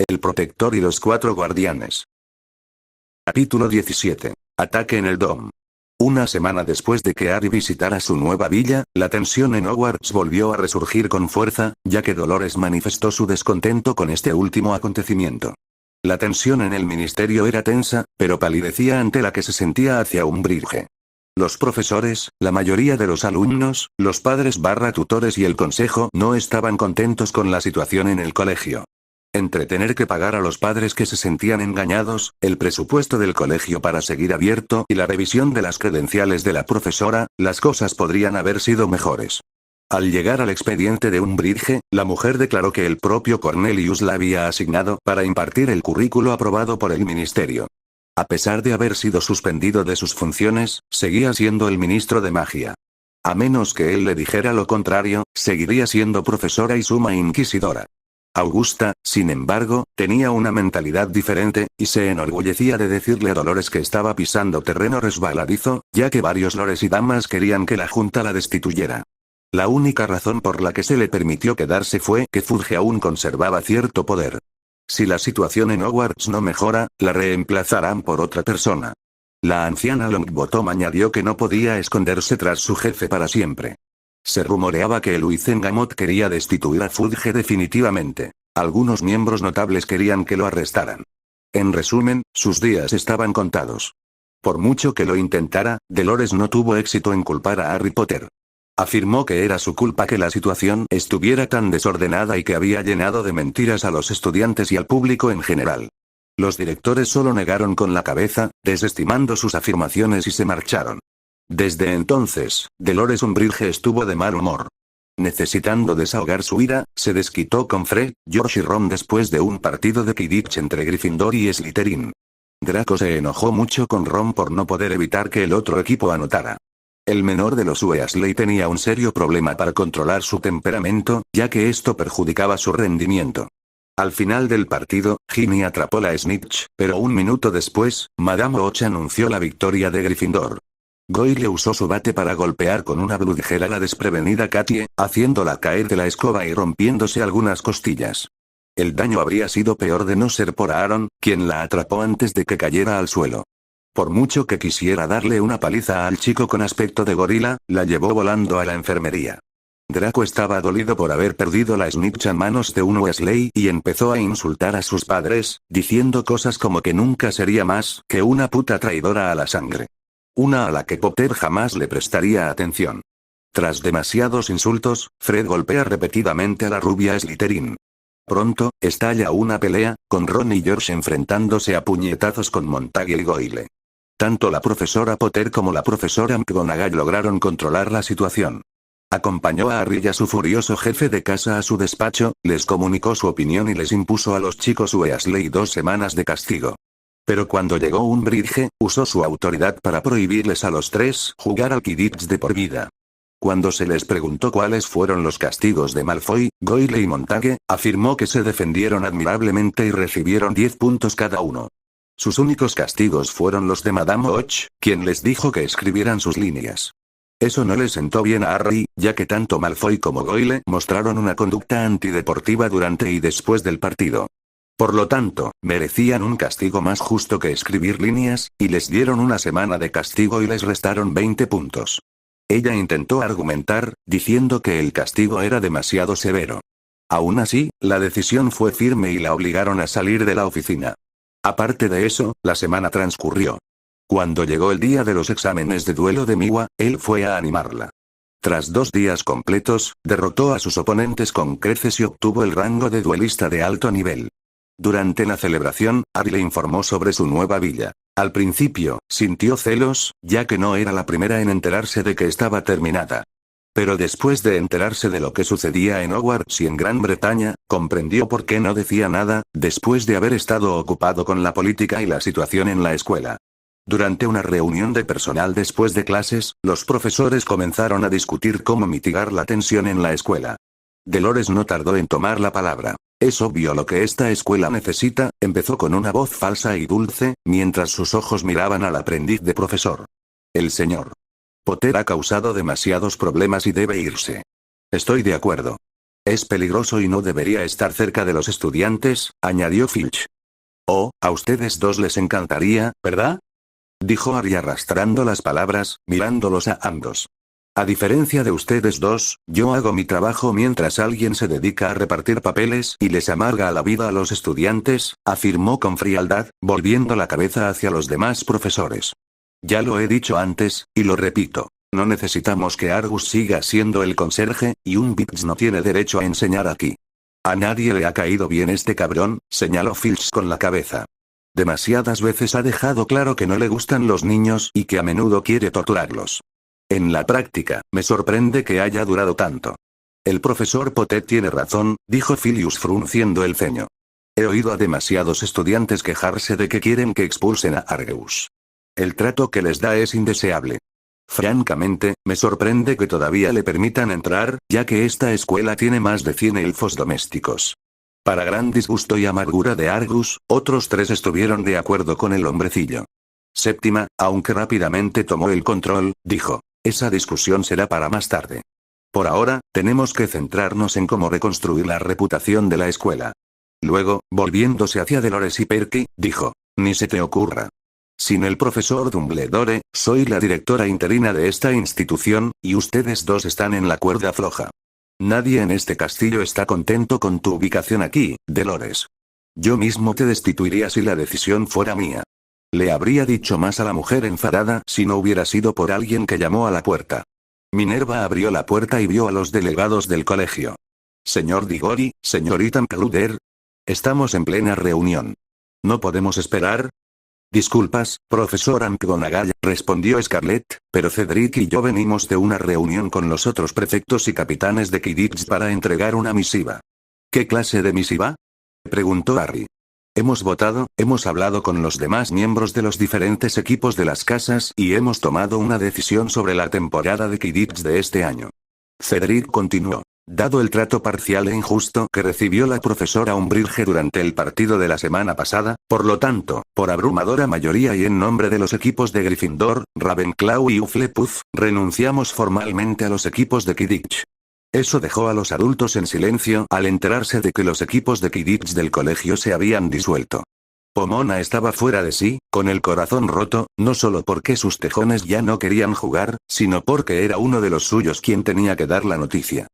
El protector y los 4 guardianes. Capítulo 17. Ataque en el Dom. Una semana después de que Harry visitara su nueva villa, la tensión en Hogwarts volvió a resurgir con fuerza, ya que Dolores manifestó su descontento con este último acontecimiento. La tensión en el ministerio era tensa, pero palidecía ante la que se sentía hacia Umbridge. Los profesores, la mayoría de los alumnos, los padres/tutores y el consejo no estaban contentos con la situación en el colegio. Entre tener que pagar a los padres que se sentían engañados, el presupuesto del colegio para seguir abierto y la revisión de las credenciales de la profesora, las cosas podrían haber sido mejores. Al llegar al expediente de Umbridge, la mujer declaró que el propio Cornelius la había asignado para impartir el currículo aprobado por el ministerio. A pesar de haber sido suspendido de sus funciones, seguía siendo el ministro de magia. A menos que él le dijera lo contrario, seguiría siendo profesora y suma inquisidora. Augusta, sin embargo, tenía una mentalidad diferente, y se enorgullecía de decirle a Dolores que estaba pisando terreno resbaladizo, ya que varios lores y damas querían que la junta la destituyera. La única razón por la que se le permitió quedarse fue que Fudge aún conservaba cierto poder. Si la situación en Hogwarts no mejora, la reemplazarán por otra persona. La anciana Longbottom añadió que no podía esconderse tras su jefe para siempre. Se rumoreaba que el Wizengamot quería destituir a Fudge definitivamente. Algunos miembros notables querían que lo arrestaran. En resumen, sus días estaban contados. Por mucho que lo intentara, Dolores no tuvo éxito en culpar a Harry Potter. Afirmó que era su culpa que la situación estuviera tan desordenada y que había llenado de mentiras a los estudiantes y al público en general. Los directores solo negaron con la cabeza, desestimando sus afirmaciones y se marcharon. Desde entonces, Dolores Umbridge estuvo de mal humor. Necesitando desahogar su ira, se desquitó con Fred, George y Ron después de un partido de Quidditch entre Gryffindor y Slytherin. Draco se enojó mucho con Ron por no poder evitar que el otro equipo anotara. El menor de los Weasley tenía un serio problema para controlar su temperamento, ya que esto perjudicaba su rendimiento. Al final del partido, Ginny atrapó la snitch, pero un minuto después, Madame Och anunció la victoria de Gryffindor. Goyle usó su bate para golpear con una bludgera a la desprevenida Katie, haciéndola caer de la escoba y rompiéndose algunas costillas. El daño habría sido peor de no ser por Aaron, quien la atrapó antes de que cayera al suelo. Por mucho que quisiera darle una paliza al chico con aspecto de gorila, la llevó volando a la enfermería. Draco estaba dolido por haber perdido la snitch a manos de un Weasley y empezó a insultar a sus padres, diciendo cosas como que nunca sería más que una puta traidora a la sangre. Una a la que Potter jamás le prestaría atención. Tras demasiados insultos, Fred golpea repetidamente a la rubia Slytherin. Pronto, estalla una pelea, con Ron y George enfrentándose a puñetazos con Montague y Goyle. Tanto la profesora Potter como la profesora McGonagall lograron controlar la situación. Acompañó a Harry y a su furioso jefe de casa a su despacho, les comunicó su opinión y les impuso a los chicos Weasley 2 semanas de castigo. Pero cuando llegó Umbridge, usó su autoridad para prohibirles a los 3 jugar al Quidditch de por vida. Cuando se les preguntó cuáles fueron los castigos de Malfoy, Goyle y Montague, afirmó que se defendieron admirablemente y recibieron 10 puntos cada uno. Sus únicos castigos fueron los de Madame Och, quien les dijo que escribieran sus líneas. Eso no le sentó bien a Harry, ya que tanto Malfoy como Goyle mostraron una conducta antideportiva durante y después del partido. Por lo tanto, merecían un castigo más justo que escribir líneas, y les dieron una semana de castigo y les restaron 20 puntos. Ella intentó argumentar, diciendo que el castigo era demasiado severo. Aún así, la decisión fue firme y la obligaron a salir de la oficina. Aparte de eso, la semana transcurrió. Cuando llegó el día de los exámenes de duelo de Miwa, él fue a animarla. Tras 2 días completos, derrotó a sus oponentes con creces y obtuvo el rango de duelista de alto nivel. Durante la celebración, Harry le informó sobre su nueva villa. Al principio, sintió celos, ya que no era la primera en enterarse de que estaba terminada. Pero después de enterarse de lo que sucedía en Hogwarts y en Gran Bretaña, comprendió por qué no decía nada, después de haber estado ocupado con la política y la situación en la escuela. Durante una reunión de personal después de clases, los profesores comenzaron a discutir cómo mitigar la tensión en la escuela. Dolores no tardó en tomar la palabra. Es obvio lo que esta escuela necesita, empezó con una voz falsa y dulce, mientras sus ojos miraban al aprendiz de profesor. El señor Potter ha causado demasiados problemas y debe irse. Estoy de acuerdo. Es peligroso y no debería estar cerca de los estudiantes, añadió Filch. Oh, a ustedes dos les encantaría, ¿verdad? Dijo Harry arrastrando las palabras, mirándolos a ambos. A diferencia de ustedes dos, yo hago mi trabajo mientras alguien se dedica a repartir papeles y les amarga la vida a los estudiantes, afirmó con frialdad, volviendo la cabeza hacia los demás profesores. Ya lo he dicho antes, y lo repito. No necesitamos que Argus siga siendo el conserje, y un Bips no tiene derecho a enseñar aquí. A nadie le ha caído bien este cabrón, señaló Filch con la cabeza. Demasiadas veces ha dejado claro que no le gustan los niños y que a menudo quiere torturarlos. En la práctica, me sorprende que haya durado tanto. El profesor Potter tiene razón, dijo Filius frunciendo el ceño. He oído a demasiados estudiantes quejarse de que quieren que expulsen a Argus. El trato que les da es indeseable. Francamente, me sorprende que todavía le permitan entrar, ya que esta escuela tiene más de 100 elfos domésticos. Para gran disgusto y amargura de Argus, otros 3 estuvieron de acuerdo con el hombrecillo. Séptima, aunque rápidamente tomó el control, dijo. Esa discusión será para más tarde. Por ahora, tenemos que centrarnos en cómo reconstruir la reputación de la escuela. Luego, volviéndose hacia Dolores y Perky, dijo. Ni se te ocurra. Sin el profesor Dumbledore, soy la directora interina de esta institución, y ustedes dos están en la cuerda floja. Nadie en este castillo está contento con tu ubicación aquí, Dolores. Yo mismo te destituiría si la decisión fuera mía. Le habría dicho más a la mujer enfadada si no hubiera sido por alguien que llamó a la puerta. Minerva abrió la puerta y vio a los delegados del colegio. Señor Diggory, señorita McGruder. Estamos en plena reunión. ¿No podemos esperar? Disculpas, profesor McGonagall, respondió Scarlett, pero Cedric y yo venimos de una reunión con los otros prefectos y capitanes de Quidditch para entregar una misiva. ¿Qué clase de misiva? Preguntó Harry. Hemos votado, hemos hablado con los demás miembros de los diferentes equipos de las casas y hemos tomado una decisión sobre la temporada de Quidditch de este año. Cedric continuó. Dado el trato parcial e injusto que recibió la profesora Umbridge durante el partido de la semana pasada, por lo tanto, por abrumadora mayoría y en nombre de los equipos de Gryffindor, Ravenclaw y Hufflepuff, renunciamos formalmente a los equipos de Quidditch. Eso dejó a los adultos en silencio al enterarse de que los equipos de Quidditch del colegio se habían disuelto. Pomona estaba fuera de sí, con el corazón roto, no solo porque sus tejones ya no querían jugar, sino porque era uno de los suyos quien tenía que dar la noticia.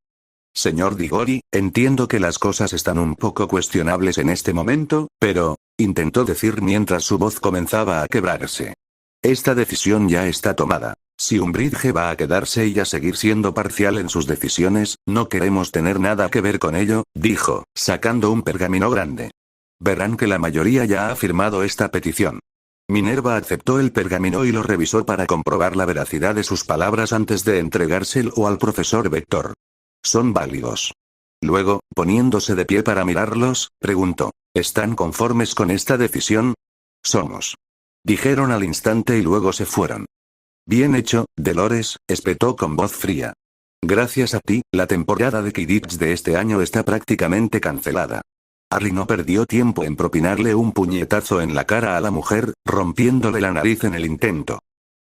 Señor Diggory, entiendo que las cosas están un poco cuestionables en este momento, pero, intentó decir mientras su voz comenzaba a quebrarse. Esta decisión ya está tomada. Si Umbridge va a quedarse y a seguir siendo parcial en sus decisiones, no queremos tener nada que ver con ello, dijo, sacando un pergamino grande. Verán que la mayoría ya ha firmado esta petición. Minerva aceptó el pergamino y lo revisó para comprobar la veracidad de sus palabras antes de entregárselo al profesor Vector. Son válidos. Luego, poniéndose de pie para mirarlos, preguntó, ¿están conformes con esta decisión? Somos. Dijeron al instante y luego se fueron. Bien hecho, Dolores, espetó con voz fría. Gracias a ti, la temporada de Quidditch de este año está prácticamente cancelada. Harry no perdió tiempo en propinarle un puñetazo en la cara a la mujer, rompiéndole la nariz en el intento.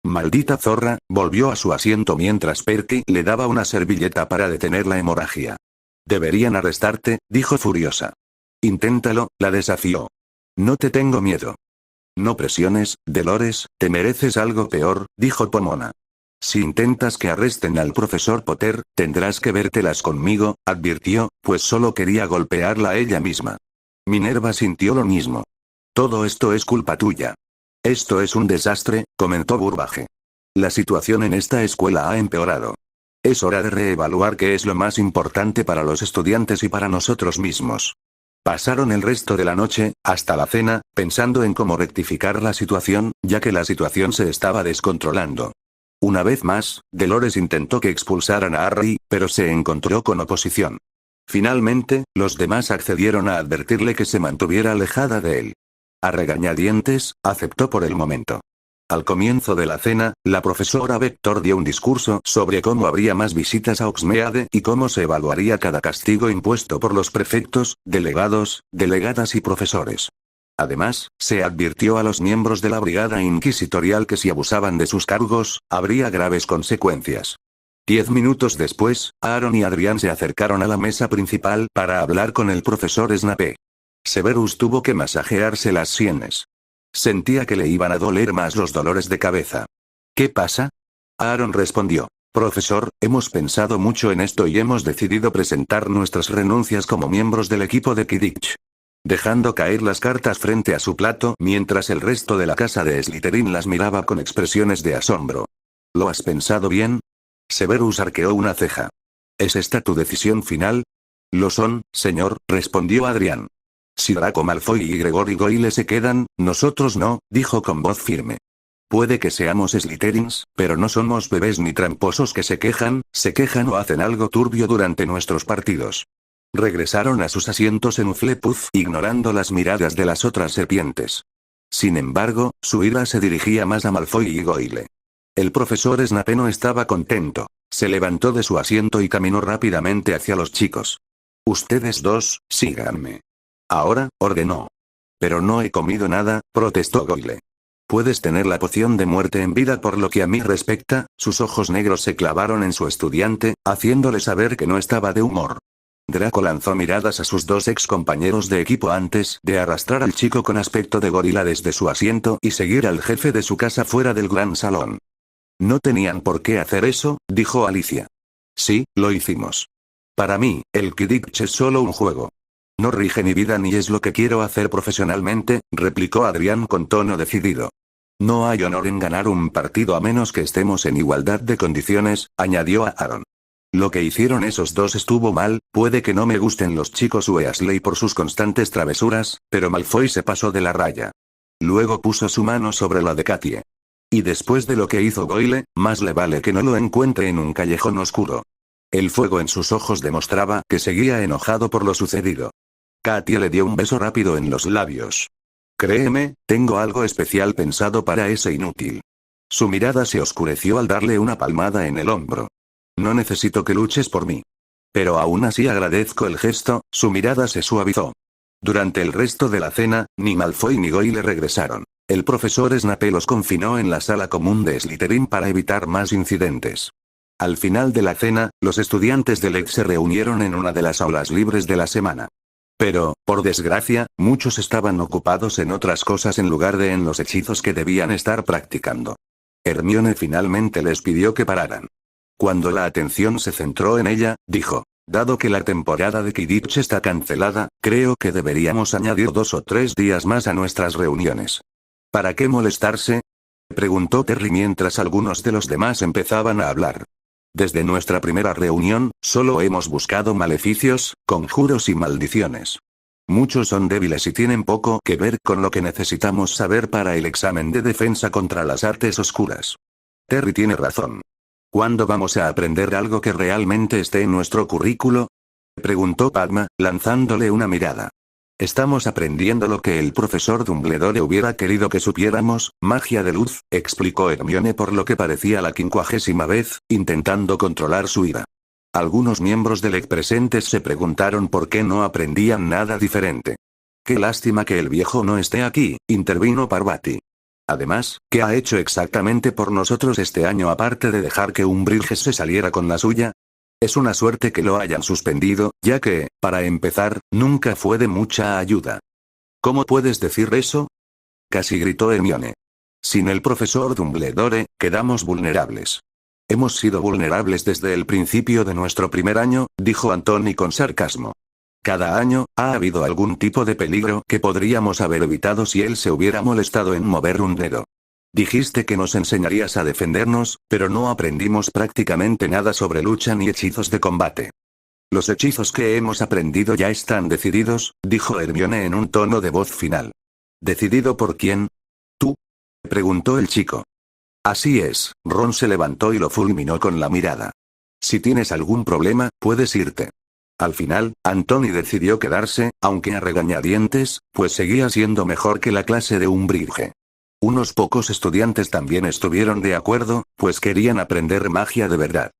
Maldita zorra, volvió a su asiento mientras Perky le daba una servilleta para detener la hemorragia. Deberían arrestarte, dijo furiosa. Inténtalo, la desafió. No te tengo miedo. No presiones, Dolores, te mereces algo peor, dijo Pomona. Si intentas que arresten al profesor Potter, tendrás que vértelas conmigo, advirtió, pues solo quería golpearla a ella misma. Minerva sintió lo mismo. Todo esto es culpa tuya. Esto es un desastre, comentó Burbage. La situación en esta escuela ha empeorado. Es hora de reevaluar qué es lo más importante para los estudiantes y para nosotros mismos. Pasaron el resto de la noche, hasta la cena, pensando en cómo rectificar la situación, ya que la situación se estaba descontrolando. Una vez más, Dolores intentó que expulsaran a Harry, pero se encontró con oposición. Finalmente, los demás accedieron a advertirle que se mantuviera alejada de él. A regañadientes, aceptó por el momento. Al comienzo de la cena, la profesora Vector dio un discurso sobre cómo habría más visitas a Hogsmeade y cómo se evaluaría cada castigo impuesto por los prefectos, delegados, delegadas y profesores. Además, se advirtió a los miembros de la brigada inquisitorial que si abusaban de sus cargos, habría graves consecuencias. 10 minutos después, Aaron y Adrián se acercaron a la mesa principal para hablar con el profesor Snape. Severus tuvo que masajearse las sienes. Sentía que le iban a doler más los dolores de cabeza. ¿Qué pasa? Aaron respondió. Profesor, hemos pensado mucho en esto y hemos decidido presentar nuestras renuncias como miembros del equipo de Quidditch. Dejando caer las cartas frente a su plato mientras el resto de la casa de Slytherin las miraba con expresiones de asombro. ¿Lo has pensado bien? Severus arqueó una ceja. ¿Es esta tu decisión final? Lo son, señor, respondió Adrián. Si Draco Malfoy y Gregory Goyle se quedan, nosotros no, dijo con voz firme. Puede que seamos Slytherins, pero no somos bebés ni tramposos que se quejan o hacen algo turbio durante nuestros partidos. Regresaron a sus asientos en Hufflepuff, ignorando las miradas de las otras serpientes. Sin embargo, su ira se dirigía más a Malfoy y Goyle. El profesor Snape no estaba contento. Se levantó de su asiento y caminó rápidamente hacia los chicos. Ustedes dos, síganme. Ahora, ordenó. Pero no he comido nada, protestó Goyle. Puedes tener la poción de muerte en vida por lo que a mí respecta. Sus ojos negros se clavaron en su estudiante, haciéndole saber que no estaba de humor. Draco lanzó miradas a sus dos ex compañeros de equipo antes de arrastrar al chico con aspecto de gorila desde su asiento y seguir al jefe de su casa fuera del gran salón. No tenían por qué hacer eso, dijo Alicia. Sí, lo hicimos. Para mí, el Quidditch es solo un juego. No rige mi vida ni es lo que quiero hacer profesionalmente, replicó Adrián con tono decidido. No hay honor en ganar un partido a menos que estemos en igualdad de condiciones, añadió Aaron. Lo que hicieron esos dos estuvo mal, puede que no me gusten los chicos Weasley por sus constantes travesuras, pero Malfoy se pasó de la raya. Luego puso su mano sobre la de Katie. Y después de lo que hizo Goyle, más le vale que no lo encuentre en un callejón oscuro. El fuego en sus ojos demostraba que seguía enojado por lo sucedido. Katie le dio un beso rápido en los labios. Créeme, tengo algo especial pensado para ese inútil. Su mirada se oscureció al darle una palmada en el hombro. No necesito que luches por mí. Pero aún así agradezco el gesto, su mirada se suavizó. Durante el resto de la cena, ni Malfoy ni Goyle regresaron. El profesor Snape los confinó en la sala común de Slytherin para evitar más incidentes. Al final de la cena, los estudiantes del EX se reunieron en una de las aulas libres de la semana. Pero, por desgracia, muchos estaban ocupados en otras cosas en lugar de en los hechizos que debían estar practicando. Hermione finalmente les pidió que pararan. Cuando la atención se centró en ella, dijo, dado que la temporada de Quidditch está cancelada, creo que deberíamos añadir 2 o 3 días más a nuestras reuniones. ¿Para qué molestarse? Preguntó Terry mientras algunos de los demás empezaban a hablar. Desde nuestra primera reunión, solo hemos buscado maleficios, conjuros y maldiciones. Muchos son débiles y tienen poco que ver con lo que necesitamos saber para el examen de defensa contra las artes oscuras. Terry tiene razón. ¿Cuándo vamos a aprender algo que realmente esté en nuestro currículo? Preguntó Padma, lanzándole una mirada. Estamos aprendiendo lo que el profesor Dumbledore hubiera querido que supiéramos, magia de luz, explicó Hermione por lo que parecía la 50ª vez, intentando controlar su ira. Algunos miembros del EC presentes se preguntaron por qué no aprendían nada diferente. Qué lástima que el viejo no esté aquí, intervino Parvati. Además, ¿qué ha hecho exactamente por nosotros este año aparte de dejar que Umbridge se saliera con la suya? Es una suerte que lo hayan suspendido, ya que, para empezar, nunca fue de mucha ayuda. ¿Cómo puedes decir eso? Casi gritó Hermione. Sin el profesor Dumbledore, quedamos vulnerables. Hemos sido vulnerables desde el principio de nuestro primer año, dijo Anthony con sarcasmo. Cada año, ha habido algún tipo de peligro que podríamos haber evitado si él se hubiera molestado en mover un dedo. Dijiste que nos enseñarías a defendernos, pero no aprendimos prácticamente nada sobre lucha ni hechizos de combate. Los hechizos que hemos aprendido ya están decididos, dijo Hermione en un tono de voz final. ¿Decidido por quién? ¿Tú? Preguntó el chico. Así es, Ron se levantó y lo fulminó con la mirada. Si tienes algún problema, puedes irte. Al final, Anthony decidió quedarse, aunque a regañadientes, pues seguía siendo mejor que la clase de Umbridge. Unos pocos estudiantes también estuvieron de acuerdo, pues querían aprender magia de verdad.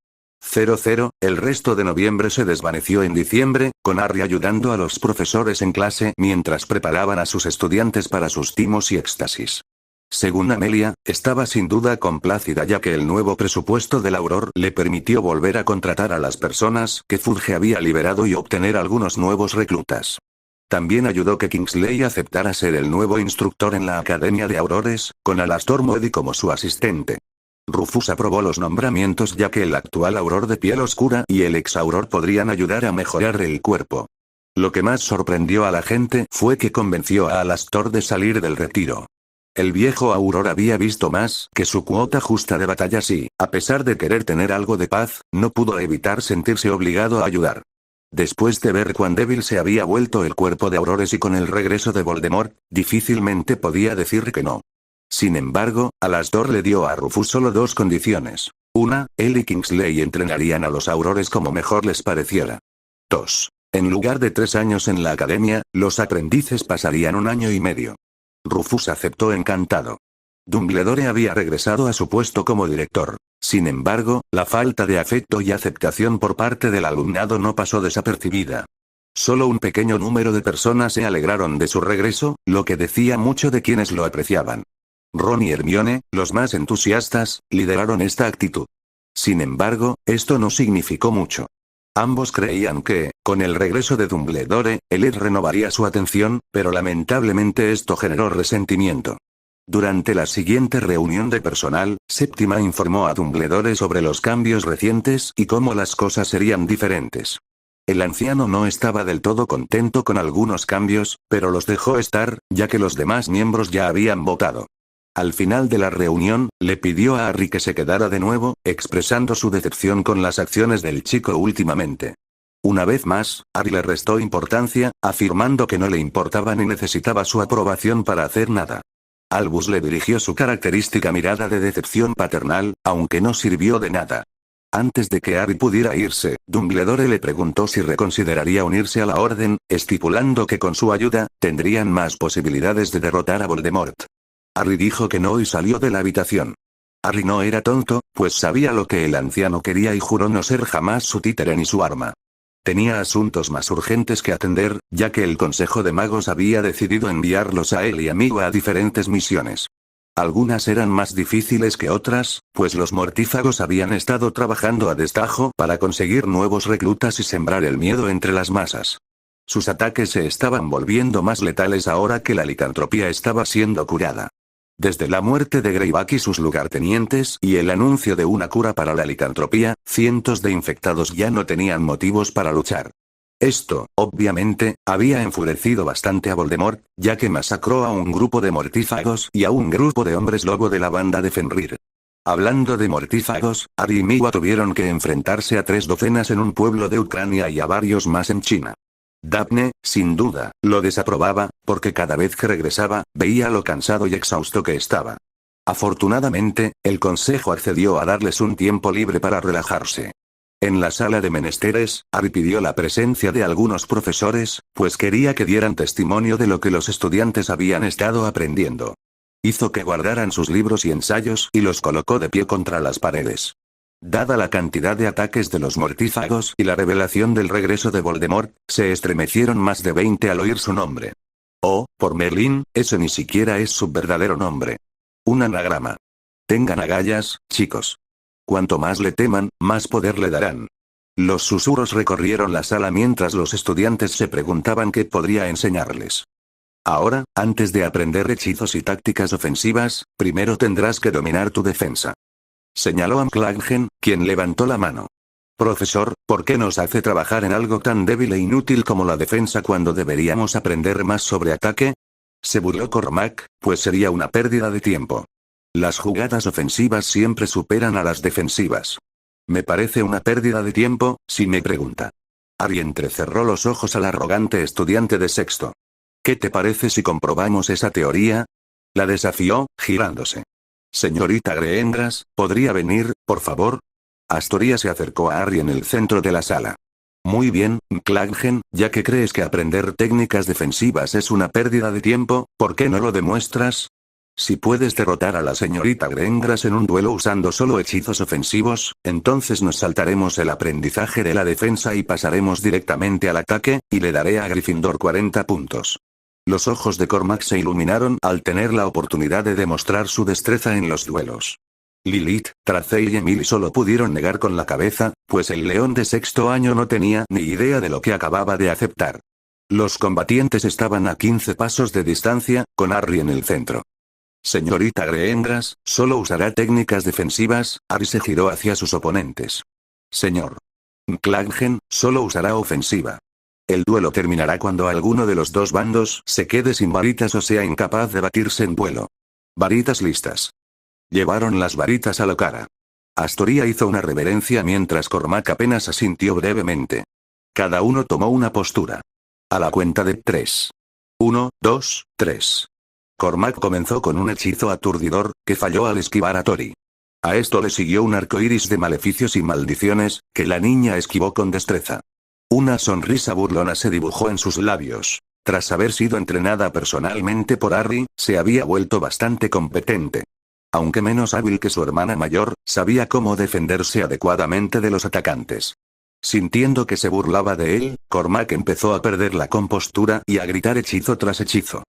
00, el resto de noviembre se desvaneció en diciembre, con Harry ayudando a los profesores en clase mientras preparaban a sus estudiantes para sus timos y éxtasis. Según Amelia, estaba sin duda complacida ya que el nuevo presupuesto del Auror le permitió volver a contratar a las personas que Fudge había liberado y obtener algunos nuevos reclutas. También ayudó que Kingsley aceptara ser el nuevo instructor en la Academia de Aurores, con Alastor Moody como su asistente. Rufus aprobó los nombramientos ya que el actual Auror de piel oscura y el ex-Auror podrían ayudar a mejorar el cuerpo. Lo que más sorprendió a la gente fue que convenció a Alastor de salir del retiro. El viejo Auror había visto más que su cuota justa de batallas y, a pesar de querer tener algo de paz, no pudo evitar sentirse obligado a ayudar. Después de ver cuán débil se había vuelto el cuerpo de Aurores y con el regreso de Voldemort, difícilmente podía decir que no. Sin embargo, Alastor le dio a Rufus solo dos condiciones. Una, él y Kingsley entrenarían a los Aurores como mejor les pareciera. 2. En lugar de 3 años en la academia, los aprendices pasarían 1 año y medio. Rufus aceptó encantado. Dumbledore había regresado a su puesto como director. Sin embargo, la falta de afecto y aceptación por parte del alumnado no pasó desapercibida. Solo un pequeño número de personas se alegraron de su regreso, lo que decía mucho de quienes lo apreciaban. Ron y Hermione, los más entusiastas, lideraron esta actitud. Sin embargo, esto no significó mucho. Ambos creían que, con el regreso de Dumbledore, Eled renovaría su atención, pero lamentablemente esto generó resentimiento. Durante la siguiente reunión de personal, Séptima informó a Dumbledore sobre los cambios recientes y cómo las cosas serían diferentes. El anciano no estaba del todo contento con algunos cambios, pero los dejó estar, ya que los demás miembros ya habían votado. Al final de la reunión, le pidió a Harry que se quedara de nuevo, expresando su decepción con las acciones del chico últimamente. Una vez más, Harry le restó importancia, afirmando que no le importaba ni necesitaba su aprobación para hacer nada. Albus le dirigió su característica mirada de decepción paternal, aunque no sirvió de nada. Antes de que Harry pudiera irse, Dumbledore le preguntó si reconsideraría unirse a la Orden, estipulando que con su ayuda, tendrían más posibilidades de derrotar a Voldemort. Harry dijo que no y salió de la habitación. Harry no era tonto, pues sabía lo que el anciano quería y juró no ser jamás su títere ni su arma. Tenía asuntos más urgentes que atender, ya que el Consejo de Magos había decidido enviarlos a él y a Migo a diferentes misiones. Algunas eran más difíciles que otras, pues los mortífagos habían estado trabajando a destajo para conseguir nuevos reclutas y sembrar el miedo entre las masas. Sus ataques se estaban volviendo más letales ahora que la licantropía estaba siendo curada. Desde la muerte de Greyback y sus lugartenientes y el anuncio de una cura para la licantropía, cientos de infectados ya no tenían motivos para luchar. Esto, obviamente, había enfurecido bastante a Voldemort, ya que masacró a un grupo de mortífagos y a un grupo de hombres lobo de la banda de Fenrir. Hablando de mortífagos, Harry y Miwa tuvieron que enfrentarse a 3 docenas en un pueblo de Ucrania y a varios más en China. Daphne, sin duda, lo desaprobaba, porque cada vez que regresaba, veía lo cansado y exhausto que estaba. Afortunadamente, el consejo accedió a darles un tiempo libre para relajarse. En la sala de menesteres, Harry pidió la presencia de algunos profesores, pues quería que dieran testimonio de lo que los estudiantes habían estado aprendiendo. Hizo que guardaran sus libros y ensayos y los colocó de pie contra las paredes. Dada la cantidad de ataques de los mortífagos y la revelación del regreso de Voldemort, se estremecieron más de 20 al oír su nombre. Oh, por Merlín, ese ni siquiera es su verdadero nombre. Un anagrama. Tengan agallas, chicos. Cuanto más le teman, más poder le darán. Los susurros recorrieron la sala mientras los estudiantes se preguntaban qué podría enseñarles. Ahora, antes de aprender hechizos y tácticas ofensivas, primero tendrás que dominar tu defensa. Señaló a McLaggen, quien levantó la mano. Profesor, ¿por qué nos hace trabajar en algo tan débil e inútil como la defensa cuando deberíamos aprender más sobre ataque? Se burló Cormac, pues sería una pérdida de tiempo. Las jugadas ofensivas siempre superan a las defensivas. Me parece una pérdida de tiempo, si me pregunta. Harry entrecerró los ojos al arrogante estudiante de sexto. ¿Qué te parece si comprobamos esa teoría? La desafió, girándose. Señorita Greengrass, ¿podría venir, por favor? Astoria se acercó a Harry en el centro de la sala. Muy bien, McLaggen, ya que crees que aprender técnicas defensivas es una pérdida de tiempo, ¿por qué no lo demuestras? Si puedes derrotar a la señorita Greengrass en un duelo usando solo hechizos ofensivos, entonces nos saltaremos el aprendizaje de la defensa y pasaremos directamente al ataque, y le daré a Gryffindor 40 puntos. Los ojos de Cormac se iluminaron al tener la oportunidad de demostrar su destreza en los duelos. Lilith, Tracey y Emily solo pudieron negar con la cabeza, pues el león de sexto año no tenía ni idea de lo que acababa de aceptar. Los combatientes estaban a 15 pasos de distancia, con Harry en el centro. Señorita Greengrass, solo usará técnicas defensivas. Harry se giró hacia sus oponentes. Señor McLaggen, solo usará ofensiva. El duelo terminará cuando alguno de los dos bandos se quede sin varitas o sea incapaz de batirse en duelo. Varitas listas. Llevaron las varitas a la cara. Astoria hizo una reverencia mientras Cormac apenas asintió brevemente. Cada uno tomó una postura. A la cuenta de 3. 1, 2, 3. Cormac comenzó con un hechizo aturdidor, que falló al esquivar a Tori. A esto le siguió un arco iris de maleficios y maldiciones, que la niña esquivó con destreza. Una sonrisa burlona se dibujó en sus labios. Tras haber sido entrenada personalmente por Harry, se había vuelto bastante competente. Aunque menos hábil que su hermana mayor, sabía cómo defenderse adecuadamente de los atacantes. Sintiendo que se burlaba de él, Cormac empezó a perder la compostura y a gritar hechizo tras hechizo.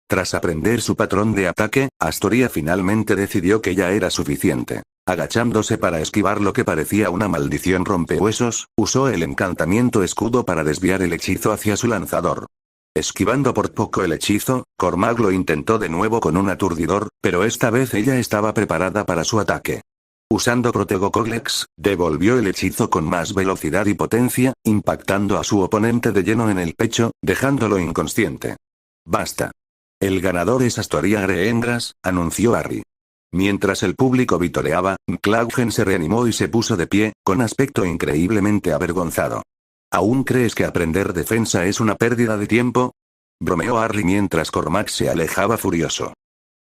Tras aprender su patrón de ataque, Astoria finalmente decidió que ya era suficiente. Agachándose para esquivar lo que parecía una maldición rompehuesos, usó el encantamiento escudo para desviar el hechizo hacia su lanzador. Esquivando por poco el hechizo, Cormac lo intentó de nuevo con un aturdidor, pero esta vez ella estaba preparada para su ataque. Usando Protegocoglex, devolvió el hechizo con más velocidad y potencia, impactando a su oponente de lleno en el pecho, dejándolo inconsciente. Basta. El ganador es Astoria Greengrass, anunció Harry. Mientras el público vitoreaba, McLaggen se reanimó y se puso de pie, con aspecto increíblemente avergonzado. ¿Aún crees que aprender defensa es una pérdida de tiempo? Bromeó Harry mientras Cormac se alejaba furioso.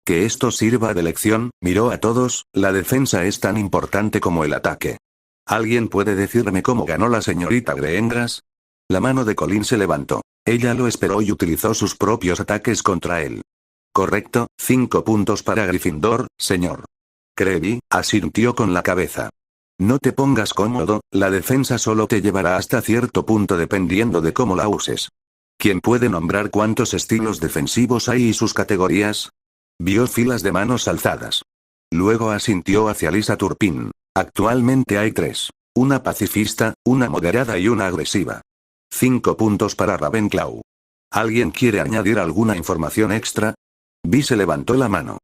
Que esto sirva de lección, miró a todos, la defensa es tan importante como el ataque. ¿Alguien puede decirme cómo ganó la señorita Greengrass? La mano de Colin se levantó. Ella lo esperó y utilizó sus propios ataques contra él. Correcto, 5 puntos para Gryffindor, señor. Crabbe asintió con la cabeza. No te pongas cómodo, la defensa solo te llevará hasta cierto punto dependiendo de cómo la uses. ¿Quién puede nombrar cuántos estilos defensivos hay y sus categorías? Vio filas de manos alzadas. Luego asintió hacia Lisa Turpin. Actualmente hay 3. Una pacifista, una moderada y una agresiva. 5 puntos para Ravenclaw. ¿Alguien quiere añadir alguna información extra? Vi se levantó la mano.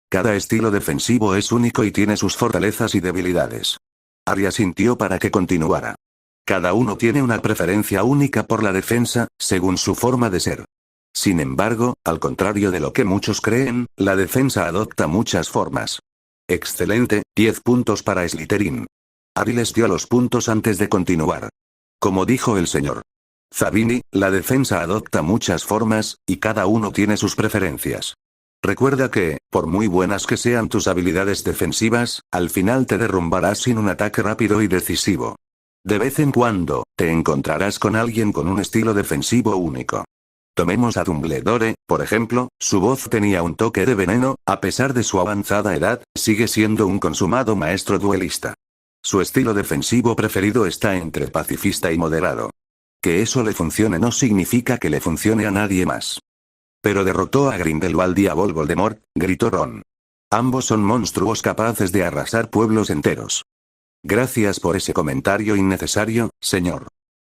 Cada estilo defensivo es único y tiene sus fortalezas y debilidades. Harry asintió para que continuara. Cada uno tiene una preferencia única por la defensa, según su forma de ser. Sin embargo, al contrario de lo que muchos creen, la defensa adopta muchas formas. Excelente, 10 puntos para Slytherin. Harry les dio los puntos antes de continuar. Como dijo el señor Zabini, la defensa adopta muchas formas, y cada uno tiene sus preferencias. Recuerda que, por muy buenas que sean tus habilidades defensivas, al final te derrumbarás sin un ataque rápido y decisivo. De vez en cuando, te encontrarás con alguien con un estilo defensivo único. Tomemos a Dumbledore, por ejemplo, su voz tenía un toque de veneno, a pesar de su avanzada edad, sigue siendo un consumado maestro duelista. Su estilo defensivo preferido está entre pacifista y moderado. Que eso le funcione no significa que le funcione a nadie más. Pero derrotó a Grindelwald y a Voldemort, gritó Ron. Ambos son monstruos capaces de arrasar pueblos enteros. Gracias por ese comentario innecesario, señor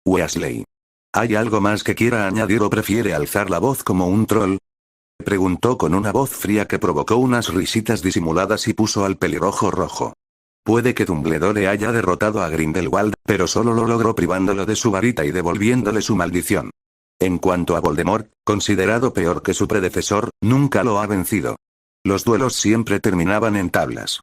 Weasley. ¿Hay algo más que quiera añadir o prefiere alzar la voz como un troll? Preguntó con una voz fría que provocó unas risitas disimuladas y puso al pelirrojo rojo. Puede que Dumbledore haya derrotado a Grindelwald, pero solo lo logró privándolo de su varita y devolviéndole su maldición. En cuanto a Voldemort, considerado peor que su predecesor, nunca lo ha vencido. Los duelos siempre terminaban en tablas.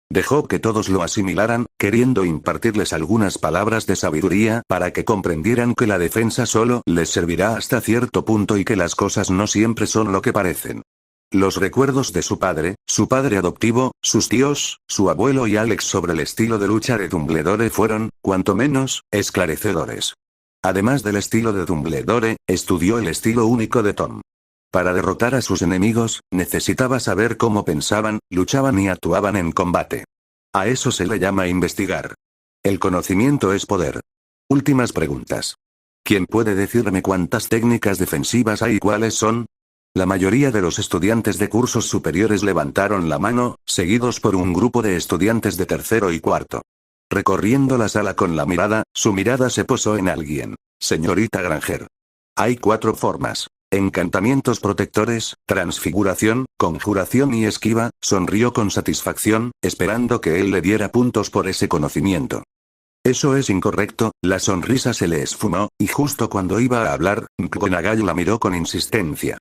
Dejó que todos lo asimilaran, queriendo impartirles algunas palabras de sabiduría para que comprendieran que la defensa solo les servirá hasta cierto punto y que las cosas no siempre son lo que parecen. Los recuerdos de su padre adoptivo, sus tíos, su abuelo y Alex sobre el estilo de lucha de Dumbledore fueron, cuanto menos, esclarecedores. Además del estilo de Dumbledore, estudió el estilo único de Tom. Para derrotar a sus enemigos, necesitaba saber cómo pensaban, luchaban y actuaban en combate. A eso se le llama investigar. El conocimiento es poder. Últimas preguntas. ¿Quién puede decirme cuántas técnicas defensivas hay y cuáles son? La mayoría de los estudiantes de cursos superiores levantaron la mano, seguidos por un grupo de estudiantes de tercero y cuarto. Recorriendo la sala con la mirada, su mirada se posó en alguien. Señorita Granger. Hay 4 formas. Encantamientos protectores, transfiguración, conjuración y esquiva. Sonrió con satisfacción, esperando que él le diera puntos por ese conocimiento. Eso es incorrecto. La sonrisa se le esfumó, y justo cuando iba a hablar, McGonagall la miró con insistencia.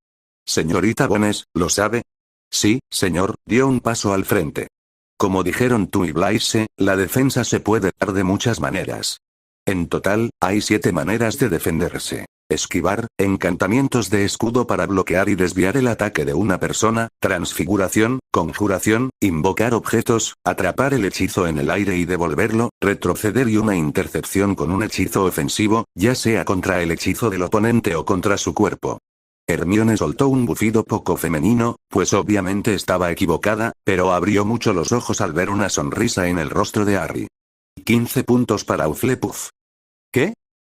Señorita Bones, ¿lo sabe? Sí, señor, dio un paso al frente. Como dijeron tú y Blaise, la defensa se puede dar de muchas maneras. En total, hay 7 maneras de defenderse. Esquivar, encantamientos de escudo para bloquear y desviar el ataque de una persona, transfiguración, conjuración, invocar objetos, atrapar el hechizo en el aire y devolverlo, retroceder y una intercepción con un hechizo ofensivo, ya sea contra el hechizo del oponente o contra su cuerpo. Hermione soltó un bufido poco femenino, pues obviamente estaba equivocada, pero abrió mucho los ojos al ver una sonrisa en el rostro de Harry. 15 puntos para Hufflepuff. ¿Qué?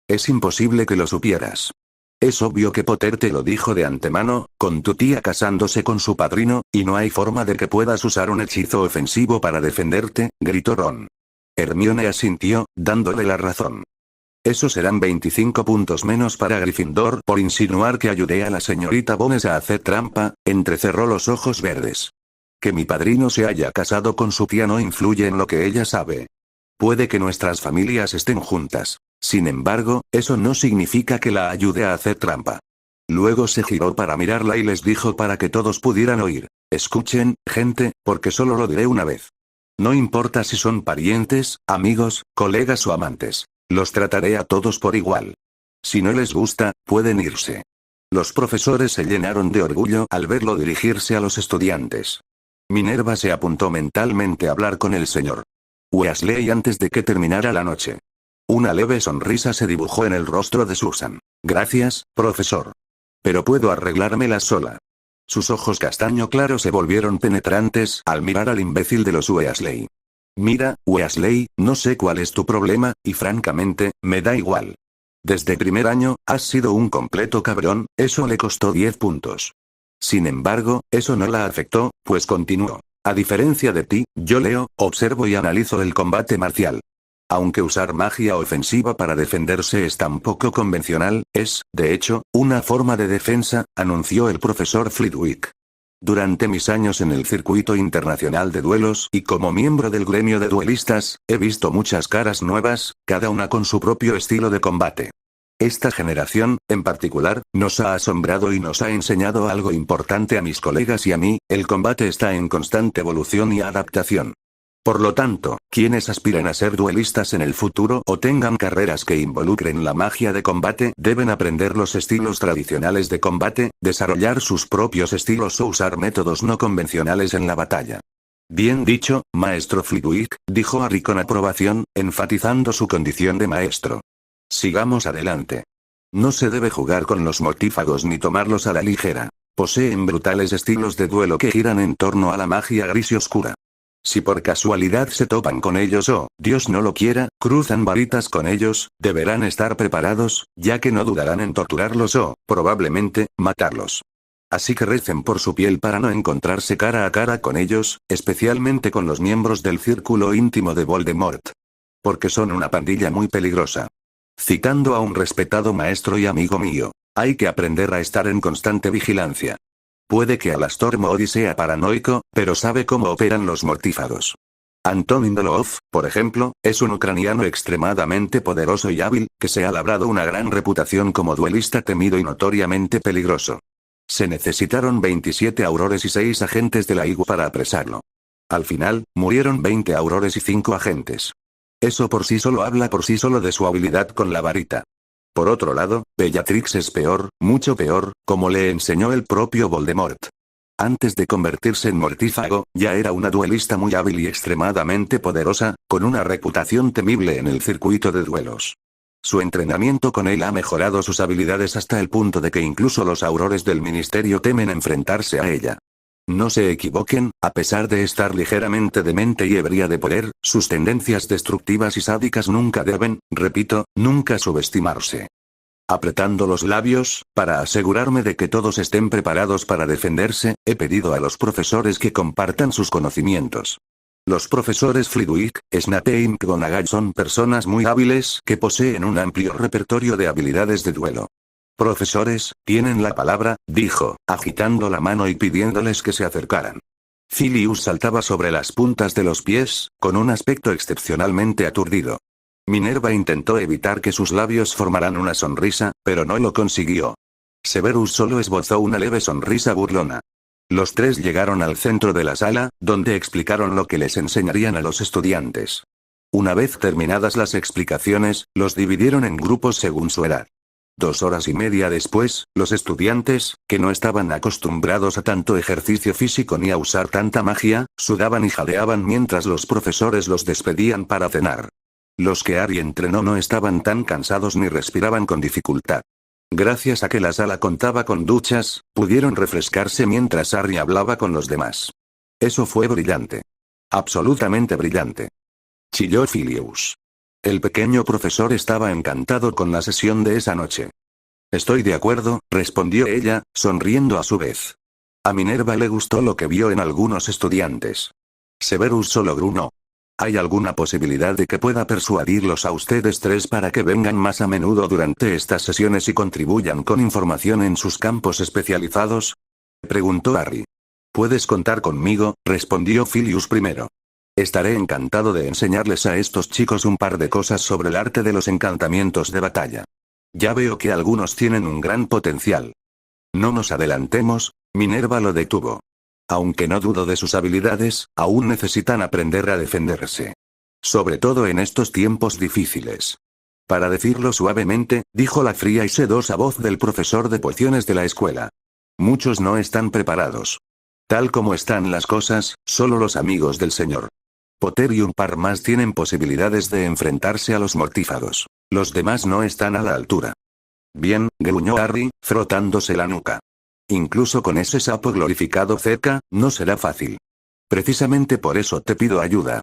Es imposible que lo supieras. Es obvio que Potter te lo dijo de antemano, con tu tía casándose con su padrino, y no hay forma de que puedas usar un hechizo ofensivo para defenderte, gritó Ron. Hermione asintió, dándole la razón. Eso serán 25 puntos menos para Gryffindor por insinuar que ayudé a la señorita Bones a hacer trampa. Entrecerró los ojos verdes. Que mi padrino se haya casado con su tía no influye en lo que ella sabe. Puede que nuestras familias estén juntas. Sin embargo, eso no significa que la ayude a hacer trampa. Luego se giró para mirarla y les dijo para que todos pudieran oír. Escuchen, gente, porque solo lo diré una vez. No importa si son parientes, amigos, colegas o amantes. Los trataré a todos por igual. Si no les gusta, pueden irse. Los profesores se llenaron de orgullo al verlo dirigirse a los estudiantes. Minerva se apuntó mentalmente a hablar con el señor Weasley antes de que terminara la noche. Una leve sonrisa se dibujó en el rostro de Susan. Gracias, profesor. Pero puedo arreglármela sola. Sus ojos castaño claro se volvieron penetrantes al mirar al imbécil de los Weasley. Mira, Weasley, no sé cuál es tu problema, y francamente, me da igual. Desde primer año, has sido un completo cabrón, eso le costó 10 puntos. Sin embargo, eso no la afectó, pues continuó. A diferencia de ti, yo leo, observo y analizo el combate marcial. Aunque usar magia ofensiva para defenderse es tan poco convencional, es, de hecho, una forma de defensa, anunció el profesor Flitwick. Durante mis años en el circuito internacional de duelos y como miembro del gremio de duelistas, he visto muchas caras nuevas, cada una con su propio estilo de combate. Esta generación, en particular, nos ha asombrado y nos ha enseñado algo importante a mis colegas y a mí, el combate está en constante evolución y adaptación. Por lo tanto, quienes aspiren a ser duelistas en el futuro o tengan carreras que involucren la magia de combate deben aprender los estilos tradicionales de combate, desarrollar sus propios estilos o usar métodos no convencionales en la batalla. Bien dicho, maestro Flitwick, dijo Harry con aprobación, enfatizando su condición de maestro. Sigamos adelante. No se debe jugar con los mortífagos ni tomarlos a la ligera. Poseen brutales estilos de duelo que giran en torno a la magia gris y oscura. Si por casualidad se topan con ellos o, Dios no lo quiera, cruzan varitas con ellos, deberán estar preparados, ya que no dudarán en torturarlos o, probablemente, matarlos. Así que recen por su piel para no encontrarse cara a cara con ellos, especialmente con los miembros del círculo íntimo de Voldemort. Porque son una pandilla muy peligrosa. Citando a un respetado maestro y amigo mío, hay que aprender a estar en constante vigilancia. Puede que Alastor Moody sea paranoico, pero sabe cómo operan los mortífagos. Anton Indolov, por ejemplo, es un ucraniano extremadamente poderoso y hábil, que se ha labrado una gran reputación como duelista temido y notoriamente peligroso. Se necesitaron 27 aurores y 6 agentes de la IGU para apresarlo. Al final, murieron 20 aurores y 5 agentes. Eso por sí solo habla por sí solo de su habilidad con la varita. Por otro lado, Bellatrix es peor, mucho peor, como le enseñó el propio Voldemort. Antes de convertirse en mortífago, ya era una duelista muy hábil y extremadamente poderosa, con una reputación temible en el circuito de duelos. Su entrenamiento con él ha mejorado sus habilidades hasta el punto de que incluso los aurores del ministerio temen enfrentarse a ella. No se equivoquen, a pesar de estar ligeramente demente y ebria de poder, sus tendencias destructivas y sádicas nunca deben, repito, nunca subestimarse. Apretando los labios, para asegurarme de que todos estén preparados para defenderse, he pedido a los profesores que compartan sus conocimientos. Los profesores Flitwick, Snape y McGonagall son personas muy hábiles que poseen un amplio repertorio de habilidades de duelo. Profesores, tienen la palabra, dijo, agitando la mano y pidiéndoles que se acercaran. Sirius saltaba sobre las puntas de los pies, con un aspecto excepcionalmente aturdido. Minerva intentó evitar que sus labios formaran una sonrisa, pero no lo consiguió. Severus solo esbozó una leve sonrisa burlona. Los tres llegaron al centro de la sala, donde explicaron lo que les enseñarían a los estudiantes. Una vez terminadas las explicaciones, los dividieron en grupos según su edad. 2 horas y media después, los estudiantes, que no estaban acostumbrados a tanto ejercicio físico ni a usar tanta magia, sudaban y jadeaban mientras los profesores los despedían para cenar. Los que Harry entrenó no estaban tan cansados ni respiraban con dificultad. Gracias a que la sala contaba con duchas, pudieron refrescarse mientras Harry hablaba con los demás. Eso fue brillante. Absolutamente brillante. Chilló Sirius. El pequeño profesor estaba encantado con la sesión de esa noche. Estoy de acuerdo, respondió ella, sonriendo a su vez. A Minerva le gustó lo que vio en algunos estudiantes. Severus solo gruñó. ¿Hay alguna posibilidad de que pueda persuadirlos a ustedes tres para que vengan más a menudo durante estas sesiones y contribuyan con información en sus campos especializados? Preguntó Harry. Puedes contar conmigo, respondió Sirius primero. Estaré encantado de enseñarles a estos chicos un par de cosas sobre el arte de los encantamientos de batalla. Ya veo que algunos tienen un gran potencial. No nos adelantemos, Minerva lo detuvo. Aunque no dudo de sus habilidades, aún necesitan aprender a defenderse. Sobre todo en estos tiempos difíciles. Para decirlo suavemente, dijo la fría y sedosa voz del profesor de pociones de la escuela. Muchos no están preparados. Tal como están las cosas, solo los amigos del señor Potter y un par más tienen posibilidades de enfrentarse a los mortífagos. Los demás no están a la altura. Bien, gruñó Harry, frotándose la nuca. Incluso con ese sapo glorificado cerca, no será fácil. Precisamente por eso te pido ayuda.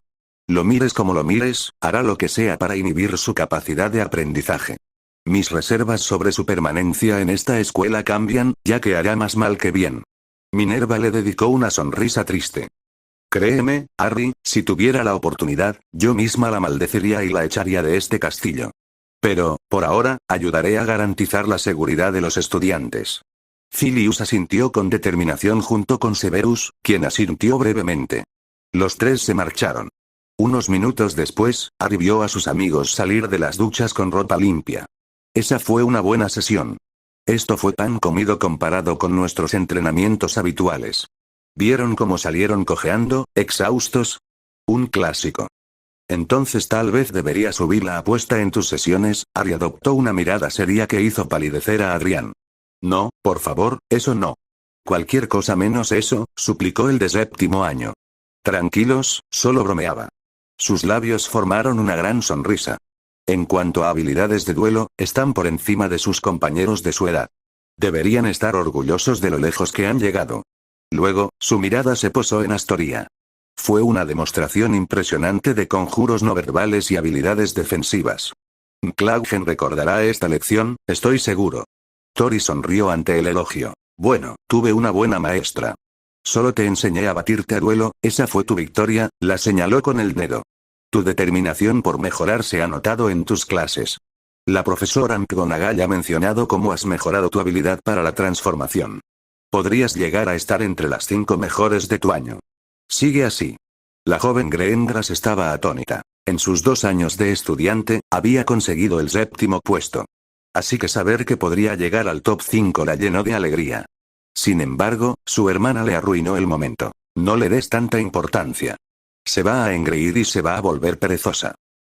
Lo mires como lo mires, hará lo que sea para inhibir su capacidad de aprendizaje. Mis reservas sobre su permanencia en esta escuela cambian, ya que hará más mal que bien. Minerva le dedicó una sonrisa triste. Créeme, Harry, si tuviera la oportunidad, yo misma la maldeciría y la echaría de este castillo. Pero, por ahora, ayudaré a garantizar la seguridad de los estudiantes. Sirius asintió con determinación junto con Severus, quien asintió brevemente. Los tres se marcharon. Unos minutos después, Harry vio a sus amigos salir de las duchas con ropa limpia. Esa fue una buena sesión. Esto fue pan comido comparado con nuestros entrenamientos habituales. ¿Vieron cómo salieron cojeando, exhaustos? Un clásico. Entonces tal vez debería subir la apuesta en tus sesiones. Harry adoptó una mirada seria que hizo palidecer a Adrián. No, por favor, eso no. Cualquier cosa menos eso, suplicó el de séptimo año. Tranquilos, solo bromeaba. Sus labios formaron una gran sonrisa. En cuanto a habilidades de duelo, están por encima de sus compañeros de su edad. Deberían estar orgullosos de lo lejos que han llegado. Luego, su mirada se posó en Astoria. Fue una demostración impresionante de conjuros no verbales y habilidades defensivas. McLaggen recordará esta lección, estoy seguro. Tori sonrió ante el elogio. Bueno, tuve una buena maestra. Solo te enseñé a batirte a duelo, esa fue tu victoria, la señaló con el dedo. Tu determinación por mejorar se ha notado en tus clases. La profesora McGonagall ha mencionado cómo has mejorado tu habilidad para la transformación. Podrías llegar a estar entre las 5 mejores de tu año. Sigue así. La joven Greengrass estaba atónita. En sus 2 años de estudiante, había conseguido el 7º puesto. Así que saber que podría llegar al top 5 la llenó de alegría. Sin embargo, su hermana le arruinó el momento. No le des tanta importancia. Se va a engreír y se va a volver perezosa.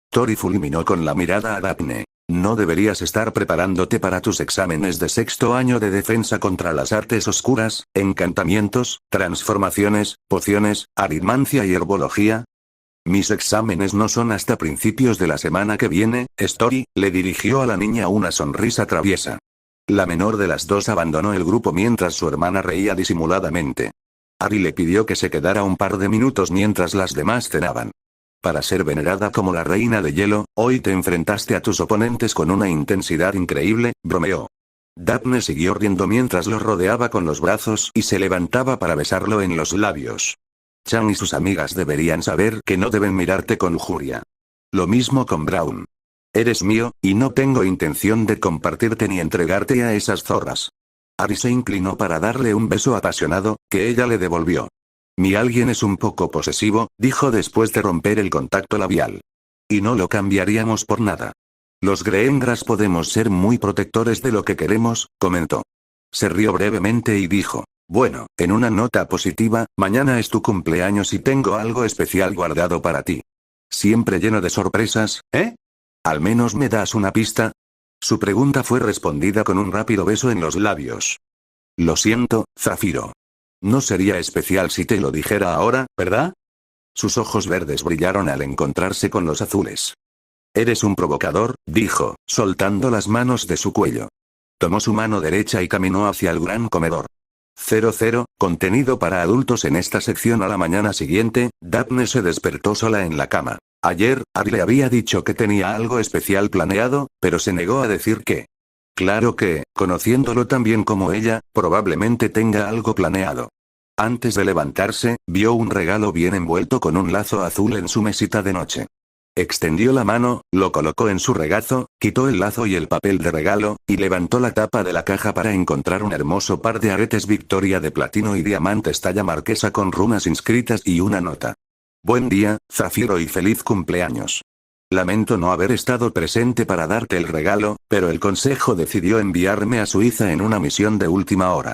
Tori fulminó con la mirada a Daphne. No deberías estar preparándote para tus exámenes de 6º año de defensa contra las artes oscuras, encantamientos, transformaciones, pociones, aritmancia y herbología. Mis exámenes no son hasta principios de la semana que viene, Story, le dirigió a la niña una sonrisa traviesa. La menor de las dos abandonó el grupo mientras su hermana reía disimuladamente. Harry le pidió que se quedara un par de minutos mientras las demás cenaban. Para ser venerada como la reina de hielo, hoy te enfrentaste a tus oponentes con una intensidad increíble, bromeó. Daphne siguió riendo mientras lo rodeaba con los brazos y se levantaba para besarlo en los labios. Chan y sus amigas deberían saber que no deben mirarte con lujuria. Lo mismo con Brown. Eres mío, y no tengo intención de compartirte ni entregarte a esas zorras. Ari se inclinó para darle un beso apasionado, que ella le devolvió. Mi alguien es un poco posesivo, dijo después de romper el contacto labial. Y no lo cambiaríamos por nada. Los Greengras podemos ser muy protectores de lo que queremos, comentó. Se rió brevemente y dijo, bueno, en una nota positiva, mañana es tu cumpleaños y tengo algo especial guardado para ti. Siempre lleno de sorpresas, ¿eh? ¿Al menos me das una pista? Su pregunta fue respondida con un rápido beso en los labios. Lo siento, Zafiro. No sería especial si te lo dijera ahora, ¿verdad? Sus ojos verdes brillaron al encontrarse con los azules. Eres un provocador, dijo, soltando las manos de su cuello. Tomó su mano derecha y caminó hacia el gran comedor. 00, contenido para adultos. En esta sección. A la mañana siguiente, Daphne se despertó sola en la cama. Ayer, Ari le había dicho que tenía algo especial planeado, pero se negó a decir qué. Claro que, conociéndolo tan bien como ella, probablemente tenga algo planeado. Antes de levantarse, vio un regalo bien envuelto con un lazo azul en su mesita de noche. Extendió la mano, lo colocó en su regazo, quitó el lazo y el papel de regalo, y levantó la tapa de la caja para encontrar un hermoso par de aretes Victoria de platino y diamantes talla marquesa con runas inscritas y una nota. Buen día, Zafiro, y feliz cumpleaños. Lamento no haber estado presente para darte el regalo, pero el consejo decidió enviarme a Suiza en una misión de última hora.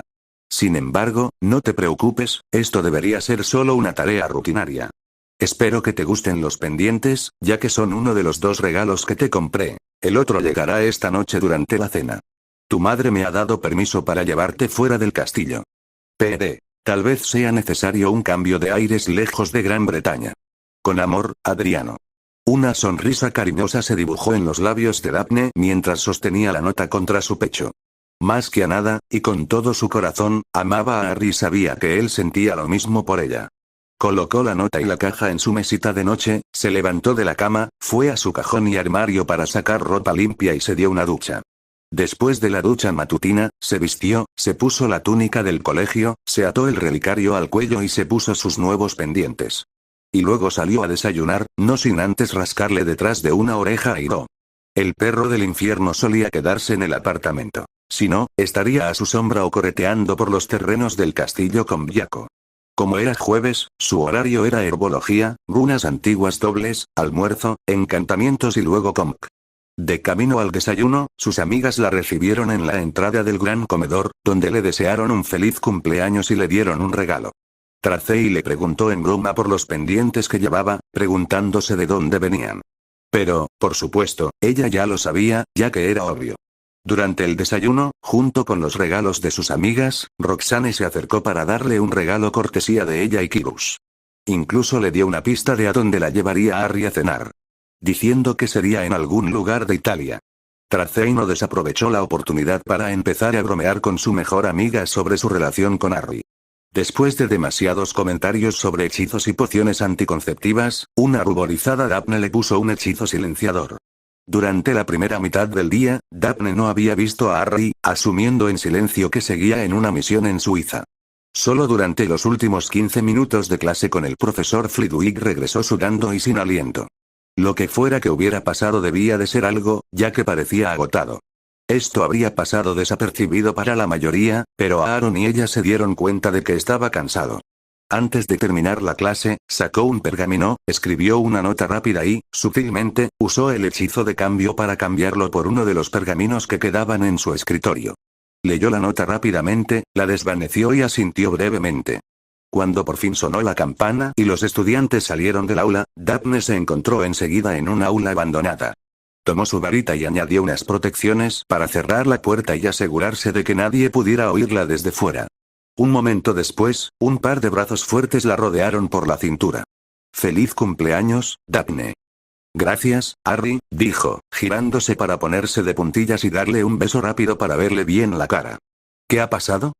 Sin embargo, no te preocupes, esto debería ser solo una tarea rutinaria. Espero que te gusten los pendientes, ya que son uno de los 2 regalos que te compré. El otro llegará esta noche durante la cena. Tu madre me ha dado permiso para llevarte fuera del castillo. PD. Tal vez sea necesario un cambio de aires lejos de Gran Bretaña. Con amor, Adriano. Una sonrisa cariñosa se dibujó en los labios de Daphne mientras sostenía la nota contra su pecho. Más que a nada, y con todo su corazón, amaba a Harry y sabía que él sentía lo mismo por ella. Colocó la nota y la caja en su mesita de noche, se levantó de la cama, fue a su cajón y armario para sacar ropa limpia y se dio una ducha. Después de la ducha matutina, se vistió, se puso la túnica del colegio, se ató el relicario al cuello y se puso sus nuevos pendientes. Y luego salió a desayunar, no sin antes rascarle detrás de una oreja a Hiro. El perro del infierno solía quedarse en el apartamento. Si no, estaría a su sombra o correteando por los terrenos del castillo con Byako. Como era jueves, su horario era herbología, runas antiguas dobles, almuerzo, encantamientos y luego comc. De camino al desayuno, sus amigas la recibieron en la entrada del gran comedor, donde le desearon un feliz cumpleaños y le dieron un regalo. Tracey le preguntó en broma por los pendientes que llevaba, preguntándose de dónde venían. Pero, por supuesto, ella ya lo sabía, ya que era obvio. Durante el desayuno, junto con los regalos de sus amigas, Roxane se acercó para darle un regalo cortesía de ella y Kirus. Incluso le dio una pista de a dónde la llevaría Harry a cenar. Diciendo que sería en algún lugar de Italia. Tracey no desaprovechó la oportunidad para empezar a bromear con su mejor amiga sobre su relación con Harry. Después de demasiados comentarios sobre hechizos y pociones anticonceptivas, una ruborizada Daphne le puso un hechizo silenciador. Durante la primera mitad del día, Daphne no había visto a Harry, asumiendo en silencio que seguía en una misión en Suiza. Solo durante los últimos 15 minutos de clase con el profesor Flitwick regresó sudando y sin aliento. Lo que fuera que hubiera pasado debía de ser algo, ya que parecía agotado. Esto habría pasado desapercibido para la mayoría, pero Aaron y ella se dieron cuenta de que estaba cansado. Antes de terminar la clase, sacó un pergamino, escribió una nota rápida y, sutilmente, usó el hechizo de cambio para cambiarlo por uno de los pergaminos que quedaban en su escritorio. Leyó la nota rápidamente, la desvaneció y asintió brevemente. Cuando por fin sonó la campana y los estudiantes salieron del aula, Daphne se encontró enseguida en un aula abandonada. Tomó su varita y añadió unas protecciones para cerrar la puerta y asegurarse de que nadie pudiera oírla desde fuera. Un momento después, un par de brazos fuertes la rodearon por la cintura. «Feliz cumpleaños, Daphne». «Gracias, Harry», dijo, girándose para ponerse de puntillas y darle un beso rápido para verle bien la cara. «¿Qué ha pasado?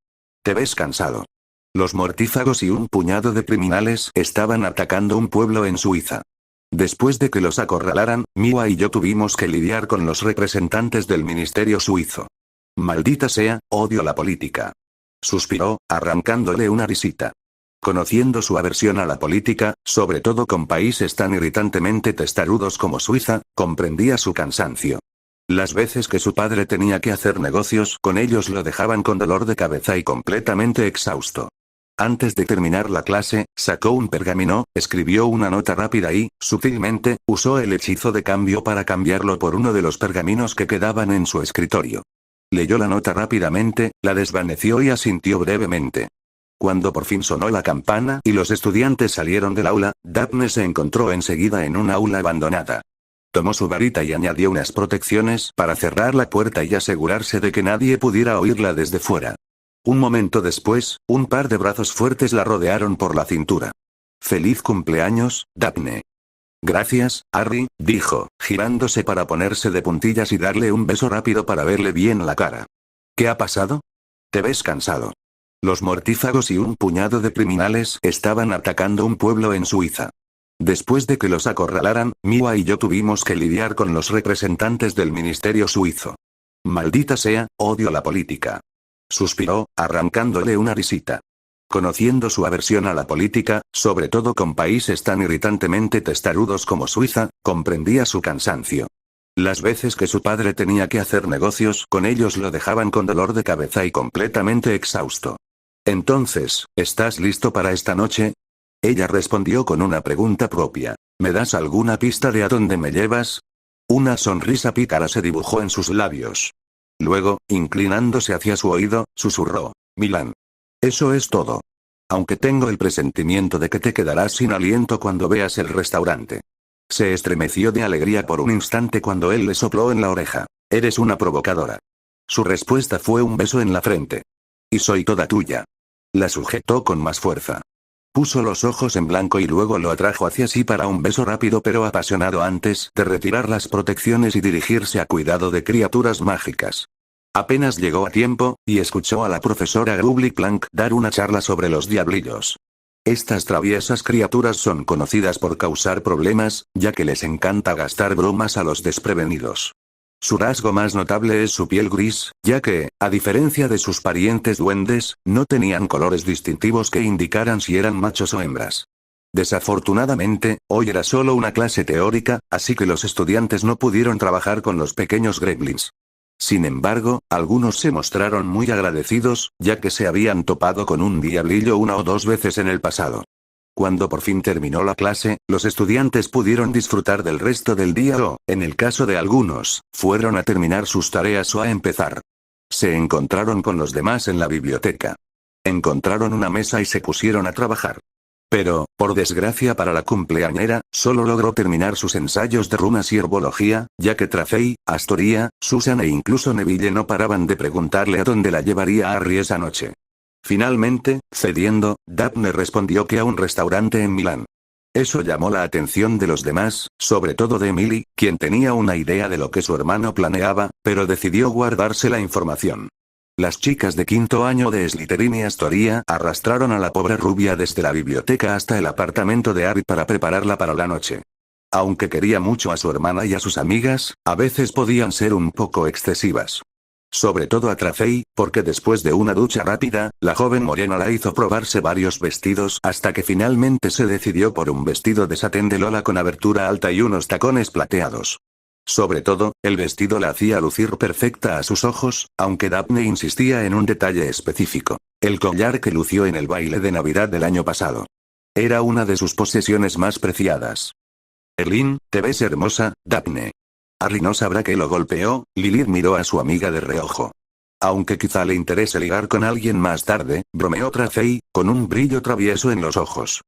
Te ves cansado». Los mortífagos y un puñado de criminales estaban atacando un pueblo en Suiza. Después de que los acorralaran, Miwa y yo tuvimos que lidiar con los representantes del ministerio suizo. Maldita sea, odio la política. Suspiró, arrancándole una risita. Conociendo su aversión a la política, sobre todo con países tan irritantemente testarudos como Suiza, comprendía su cansancio. Las veces que su padre tenía que hacer negocios con ellos lo dejaban con dolor de cabeza y completamente exhausto. Antes de terminar la clase, sacó un pergamino, escribió una nota rápida y, sutilmente, usó el hechizo de cambio para cambiarlo por uno de los pergaminos que quedaban en su escritorio. Leyó la nota rápidamente, la desvaneció y asintió brevemente. Cuando por fin sonó la campana y los estudiantes salieron del aula, Daphne se encontró enseguida en un aula abandonada. Tomó su varita y añadió unas protecciones para cerrar la puerta y asegurarse de que nadie pudiera oírla desde fuera. Un momento después, un par de brazos fuertes la rodearon por la cintura. «¡Feliz cumpleaños, Daphne!». «Gracias, Harry», dijo, girándose para ponerse de puntillas y darle un beso rápido para verle bien la cara. «¿Qué ha pasado? Te ves cansado». Los mortífagos y un puñado de criminales estaban atacando un pueblo en Suiza. Después de que los acorralaran, Miwa y yo tuvimos que lidiar con los representantes del ministerio suizo. Maldita sea, odio la política. Suspiró, arrancándole una risita. Conociendo su aversión a la política, sobre todo con países tan irritantemente testarudos como Suiza, comprendía su cansancio. Las veces que su padre tenía que hacer negocios con ellos lo dejaban con dolor de cabeza y completamente exhausto. «Entonces, ¿estás listo para esta noche?». Ella respondió con una pregunta propia. «¿Me das alguna pista de a dónde me llevas?». Una sonrisa pícara se dibujó en sus labios. Luego, inclinándose hacia su oído, susurró: «Milán. Eso es todo. Aunque tengo el presentimiento de que te quedarás sin aliento cuando veas el restaurante». Se estremeció de alegría por un instante cuando él le sopló en la oreja. «Eres una provocadora». Su respuesta fue un beso en la frente. «Y soy toda tuya». La sujetó con más fuerza. Puso los ojos en blanco y luego lo atrajo hacia sí para un beso rápido pero apasionado antes de retirar las protecciones y dirigirse a cuidado de criaturas mágicas. Apenas llegó a tiempo, y escuchó a la profesora Grubbly Plank dar una charla sobre los diablillos. Estas traviesas criaturas son conocidas por causar problemas, ya que les encanta gastar bromas a los desprevenidos. Su rasgo más notable es su piel gris, ya que, a diferencia de sus parientes duendes, no tenían colores distintivos que indicaran si eran machos o hembras. Desafortunadamente, hoy era solo una clase teórica, así que los estudiantes no pudieron trabajar con los pequeños gremlins. Sin embargo, algunos se mostraron muy agradecidos, ya que se habían topado con un diablillo una o dos veces en el pasado. Cuando por fin terminó la clase, los estudiantes pudieron disfrutar del resto del día o, en el caso de algunos, fueron a terminar sus tareas o a empezar. Se encontraron con los demás en la biblioteca. Encontraron una mesa y se pusieron a trabajar. Pero, por desgracia para la cumpleañera, solo logró terminar sus ensayos de runas y herbología, ya que Tracey, Astoria, Susan e incluso Neville no paraban de preguntarle a dónde la llevaría Harry esa noche. Finalmente, cediendo, Daphne respondió que a un restaurante en Milán. Eso llamó la atención de los demás, sobre todo de Emily, quien tenía una idea de lo que su hermano planeaba, pero decidió guardarse la información. Las chicas de quinto año de Slytherin y Astoria arrastraron a la pobre rubia desde la biblioteca hasta el apartamento de Harry para prepararla para la noche. Aunque quería mucho a su hermana y a sus amigas, a veces podían ser un poco excesivas. Sobre todo a Tracey, porque después de una ducha rápida, la joven morena la hizo probarse varios vestidos hasta que finalmente se decidió por un vestido de satén de Lola con abertura alta y unos tacones plateados. Sobre todo, el vestido la hacía lucir perfecta a sus ojos, aunque Daphne insistía en un detalle específico: el collar que lució en el baile de Navidad del año pasado. Era una de sus posesiones más preciadas. «Erlín, te ves hermosa, Daphne». Harry no sabrá que lo golpeó. Lilith miró a su amiga de reojo. «Aunque quizá le interese ligar con alguien más tarde», bromeó Tracey, con un brillo travieso en los ojos.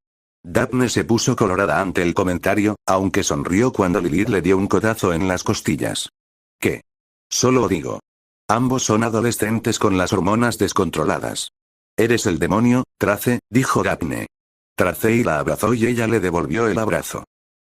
Daphne se puso colorada ante el comentario, aunque sonrió cuando Lilith le dio un codazo en las costillas. «¿Qué? Solo digo. Ambos son adolescentes con las hormonas descontroladas». «Eres el demonio, Trace», dijo Daphne. Tracey la abrazó y ella le devolvió el abrazo.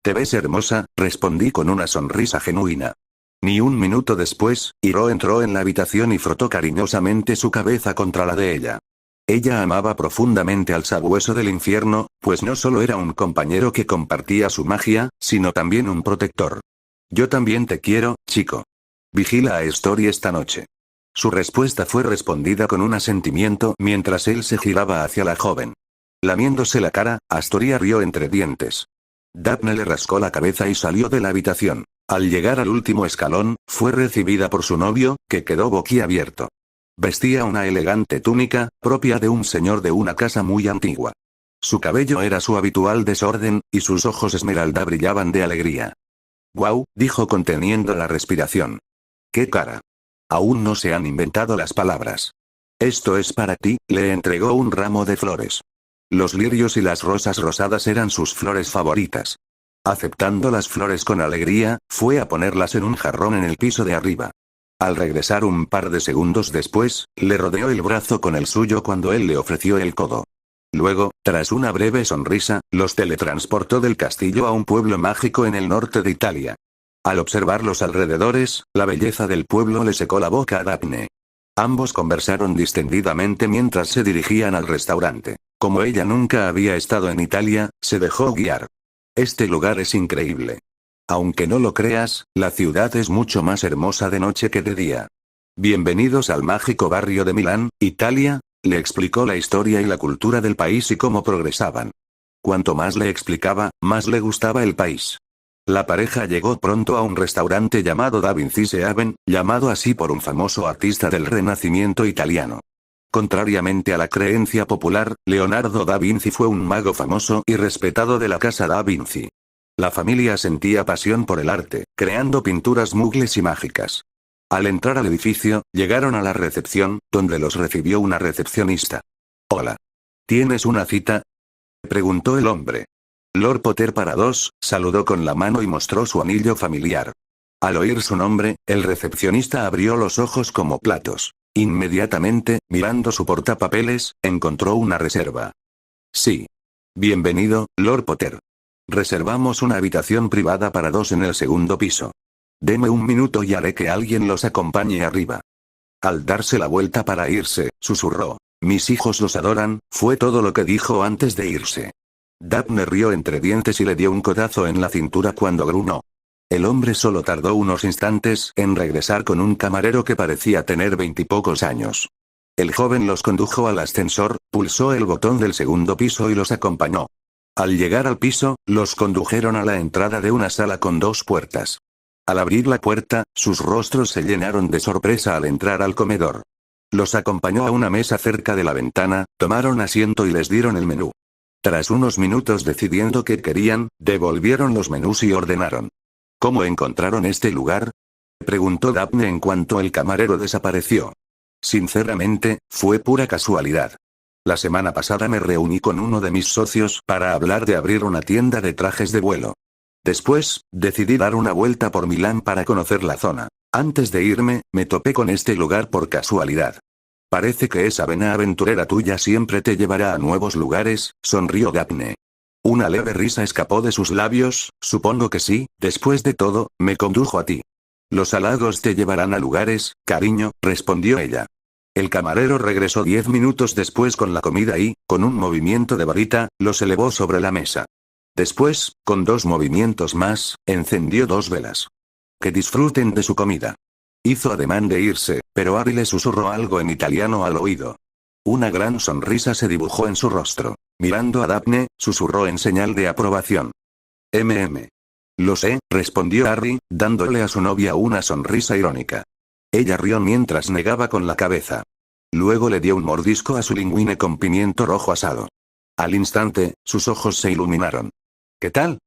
«Te ves hermosa», respondí con una sonrisa genuina. Ni un minuto después, Hiro entró en la habitación y frotó cariñosamente su cabeza contra la de ella. Ella amaba profundamente al sabueso del infierno, Pues no solo era un compañero que compartía su magia, sino también un protector. Yo también te quiero, chico. Vigila a Story esta noche. Su respuesta fue respondida con un asentimiento mientras él se giraba hacia la joven. Lamiéndose la cara, Astoria rió entre dientes. Daphne le rascó la cabeza y salió de la habitación. Al llegar al último escalón, fue recibida por su novio, que quedó boquiabierto. Vestía una elegante túnica, propia de un señor de una casa muy antigua. Su cabello era su habitual desorden, y sus ojos esmeralda brillaban de alegría. «Guau», dijo conteniendo la respiración. «¡Qué cara!». Aún no se han inventado las palabras. «Esto es para ti», le entregó un ramo de flores. Los lirios y las rosas rosadas eran sus flores favoritas. Aceptando las flores con alegría, fue a ponerlas en un jarrón en el piso de arriba. Al regresar un par de segundos después, le rodeó el brazo con el suyo cuando él le ofreció el codo. Luego, tras una breve sonrisa, los teletransportó del castillo a un pueblo mágico en el norte de Italia. Al observar los alrededores, la belleza del pueblo le secó la boca a Daphne. Ambos conversaron distendidamente mientras se dirigían al restaurante. Como ella nunca había estado en Italia, se dejó guiar. Este lugar es increíble. Aunque no lo creas, la ciudad es mucho más hermosa de noche que de día. Bienvenidos al mágico barrio de Milán, Italia, le explicó la historia y la cultura del país y cómo progresaban. Cuanto más le explicaba, más le gustaba el país. La pareja llegó pronto a un restaurante llamado Da Vinci's Haven, llamado así por un famoso artista del Renacimiento italiano. Contrariamente a la creencia popular, Leonardo da Vinci fue un mago famoso y respetado de la casa da Vinci. La familia sentía pasión por el arte, creando pinturas mugles y mágicas. Al entrar al edificio, llegaron a la recepción, donde los recibió una recepcionista. «Hola. ¿Tienes una cita?», preguntó el hombre. Lord Potter para dos, saludó con la mano y mostró su anillo familiar. Al oír su nombre, el recepcionista abrió los ojos como platos. Inmediatamente, mirando su portapapeles, encontró una reserva. «Sí. Bienvenido, Lord Potter. Reservamos una habitación privada para dos en el segundo piso. Deme un minuto y haré que alguien los acompañe arriba». Al darse la vuelta para irse, susurró: «Mis hijos los adoran», fue todo lo que dijo antes de irse. Daphne rió entre dientes y le dio un codazo en la cintura cuando gruñó. El hombre solo tardó unos instantes en regresar con un camarero que parecía tener 20 y pocos años. El joven los condujo al ascensor, pulsó el botón del segundo piso y los acompañó. Al llegar al piso, los condujeron a la entrada de una sala con dos puertas. Al abrir la puerta, sus rostros se llenaron de sorpresa al entrar al comedor. Los acompañó a una mesa cerca de la ventana, tomaron asiento y les dieron el menú. Tras unos minutos decidiendo qué querían, devolvieron los menús y ordenaron. «¿Cómo encontraron este lugar?», preguntó Daphne en cuanto el camarero desapareció. «Sinceramente, fue pura casualidad. La semana pasada me reuní con uno de mis socios para hablar de abrir una tienda de trajes de vuelo. Después, decidí dar una vuelta por Milán para conocer la zona. Antes de irme, me topé con este lugar por casualidad. Parece que esa vena aventurera tuya siempre te llevará a nuevos lugares», sonrió Daphne. Una leve risa escapó de sus labios. «Supongo que sí, después de todo, me condujo a ti». «Los halagos te llevarán a lugares, cariño», respondió ella. El camarero regresó 10 minutos después con la comida y, con un movimiento de varita, los elevó sobre la mesa. Después, con 2 movimientos más, encendió 2 velas. «Que disfruten de su comida». Hizo ademán de irse, pero Ari le susurró algo en italiano al oído. Una gran sonrisa se dibujó en su rostro. Mirando a Daphne, susurró en señal de aprobación. «Lo sé», respondió Harry, dándole a su novia una sonrisa irónica. Ella rió mientras negaba con la cabeza. Luego le dio un mordisco a su linguine con pimiento rojo asado. Al instante, sus ojos se iluminaron. «¿Qué tal?»,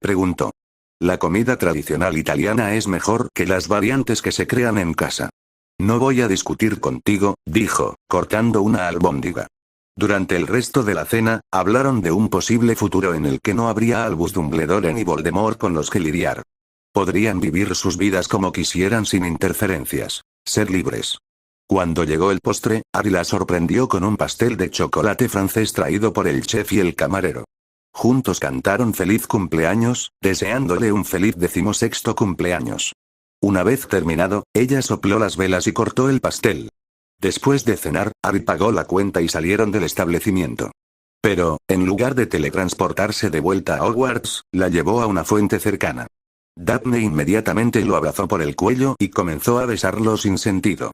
preguntó. «La comida tradicional italiana es mejor que las variantes que se crean en casa». «No voy a discutir contigo», dijo, cortando una albóndiga. Durante el resto de la cena, hablaron de un posible futuro en el que no habría Albus Dumbledore ni Voldemort con los que lidiar. Podrían vivir sus vidas como quisieran sin interferencias. Ser libres. Cuando llegó el postre, Ari la sorprendió con un pastel de chocolate francés traído por el chef y el camarero. Juntos cantaron feliz cumpleaños, deseándole un feliz 16º cumpleaños. Una vez terminado, ella sopló las velas y cortó el pastel. Después de cenar, Ari pagó la cuenta y salieron del establecimiento. Pero, en lugar de teletransportarse de vuelta a Hogwarts, la llevó a una fuente cercana. Daphne inmediatamente lo abrazó por el cuello y comenzó a besarlo sin sentido.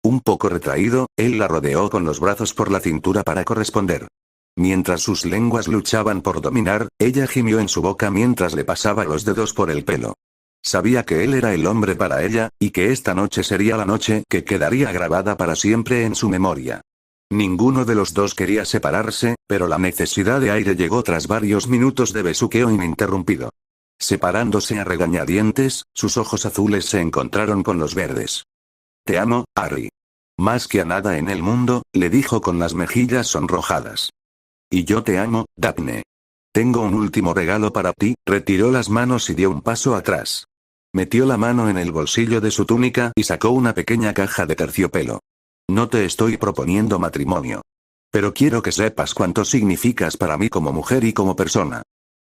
Un poco retraído, él la rodeó con los brazos por la cintura para corresponder. Mientras sus lenguas luchaban por dominar, ella gimió en su boca mientras le pasaba los dedos por el pelo. Sabía que él era el hombre para ella, y que esta noche sería la noche que quedaría grabada para siempre en su memoria. Ninguno de los dos quería separarse, pero la necesidad de aire llegó tras varios minutos de besuqueo ininterrumpido. Separándose a regañadientes, sus ojos azules se encontraron con los verdes. Te amo, Harry. Más que a nada en el mundo, le dijo con las mejillas sonrojadas. Y yo te amo, Daphne. Tengo un último regalo para ti. Retiró las manos y dio un paso atrás. Metió la mano en el bolsillo de su túnica y sacó una pequeña caja de terciopelo. No te estoy proponiendo matrimonio. Pero quiero que sepas cuánto significas para mí como mujer y como persona.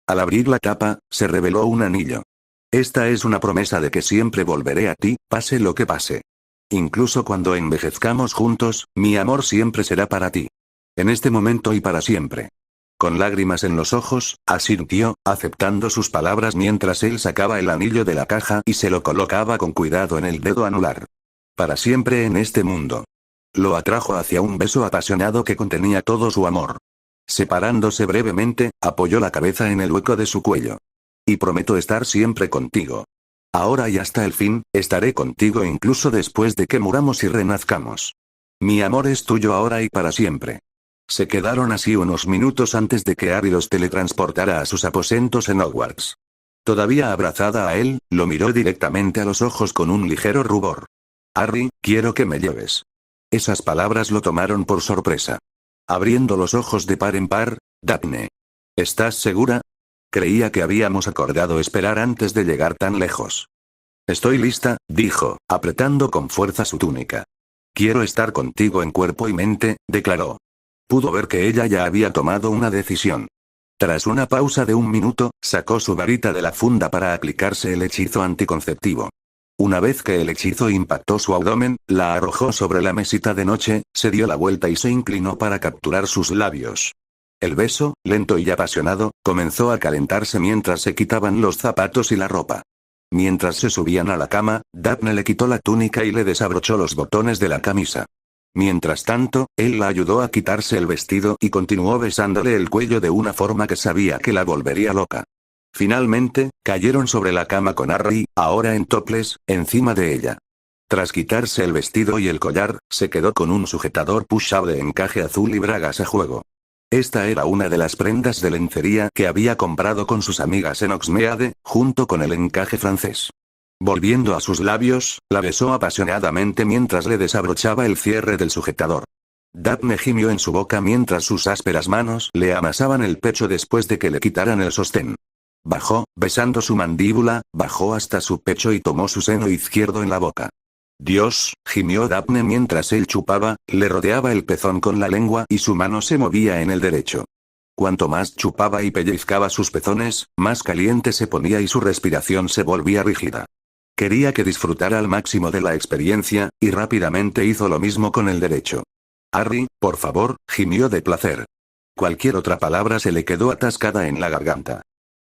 Al abrir la tapa, se reveló un anillo. Esta es una promesa de que siempre volveré a ti, pase lo que pase. Incluso cuando envejezcamos juntos, mi amor siempre será para ti. En este momento y para siempre. Con lágrimas en los ojos, asintió, aceptando sus palabras mientras él sacaba el anillo de la caja y se lo colocaba con cuidado en el dedo anular. Para siempre en este mundo. Lo atrajo hacia un beso apasionado que contenía todo su amor. Separándose brevemente, apoyó la cabeza en el hueco de su cuello. Y prometo estar siempre contigo. Ahora y hasta el fin, estaré contigo incluso después de que muramos y renazcamos. Mi amor es tuyo ahora y para siempre. Se quedaron así unos minutos antes de que Harry los teletransportara a sus aposentos en Hogwarts. Todavía abrazada a él, lo miró directamente a los ojos con un ligero rubor. Harry, quiero que me lleves. Esas palabras lo tomaron por sorpresa. Abriendo los ojos de par en par, Daphne. ¿Estás segura? Creía que habíamos acordado esperar antes de llegar tan lejos. Estoy lista, dijo, apretando con fuerza su túnica. Quiero estar contigo en cuerpo y mente, declaró. Pudo ver que ella ya había tomado una decisión. Tras una pausa de un minuto, sacó su varita de la funda para aplicarse el hechizo anticonceptivo. Una vez que el hechizo impactó su abdomen, la arrojó sobre la mesita de noche, se dio la vuelta y se inclinó para capturar sus labios. El beso, lento y apasionado, comenzó a calentarse mientras se quitaban los zapatos y la ropa. Mientras se subían a la cama, Daphne le quitó la túnica y le desabrochó los botones de la camisa. Mientras tanto, él la ayudó a quitarse el vestido y continuó besándole el cuello de una forma que sabía que la volvería loca. Finalmente, cayeron sobre la cama con Harry, ahora en topless, encima de ella. Tras quitarse el vestido y el collar, se quedó con un sujetador push-up de encaje azul y bragas a juego. Esta era una de las prendas de lencería que había comprado con sus amigas en Hogsmeade, junto con el encaje francés. Volviendo a sus labios, la besó apasionadamente mientras le desabrochaba el cierre del sujetador. Daphne gimió en su boca mientras sus ásperas manos le amasaban el pecho después de que le quitaran el sostén. Bajó, besando su mandíbula, bajó hasta su pecho y tomó su seno izquierdo en la boca. Dios, gimió Daphne mientras él chupaba, le rodeaba el pezón con la lengua y su mano se movía en el derecho. Cuanto más chupaba y pellizcaba sus pezones, más caliente se ponía y su respiración se volvía rígida. Quería que disfrutara al máximo de la experiencia, y rápidamente hizo lo mismo con el derecho. Harry, por favor, gimió de placer. Cualquier otra palabra se le quedó atascada en la garganta.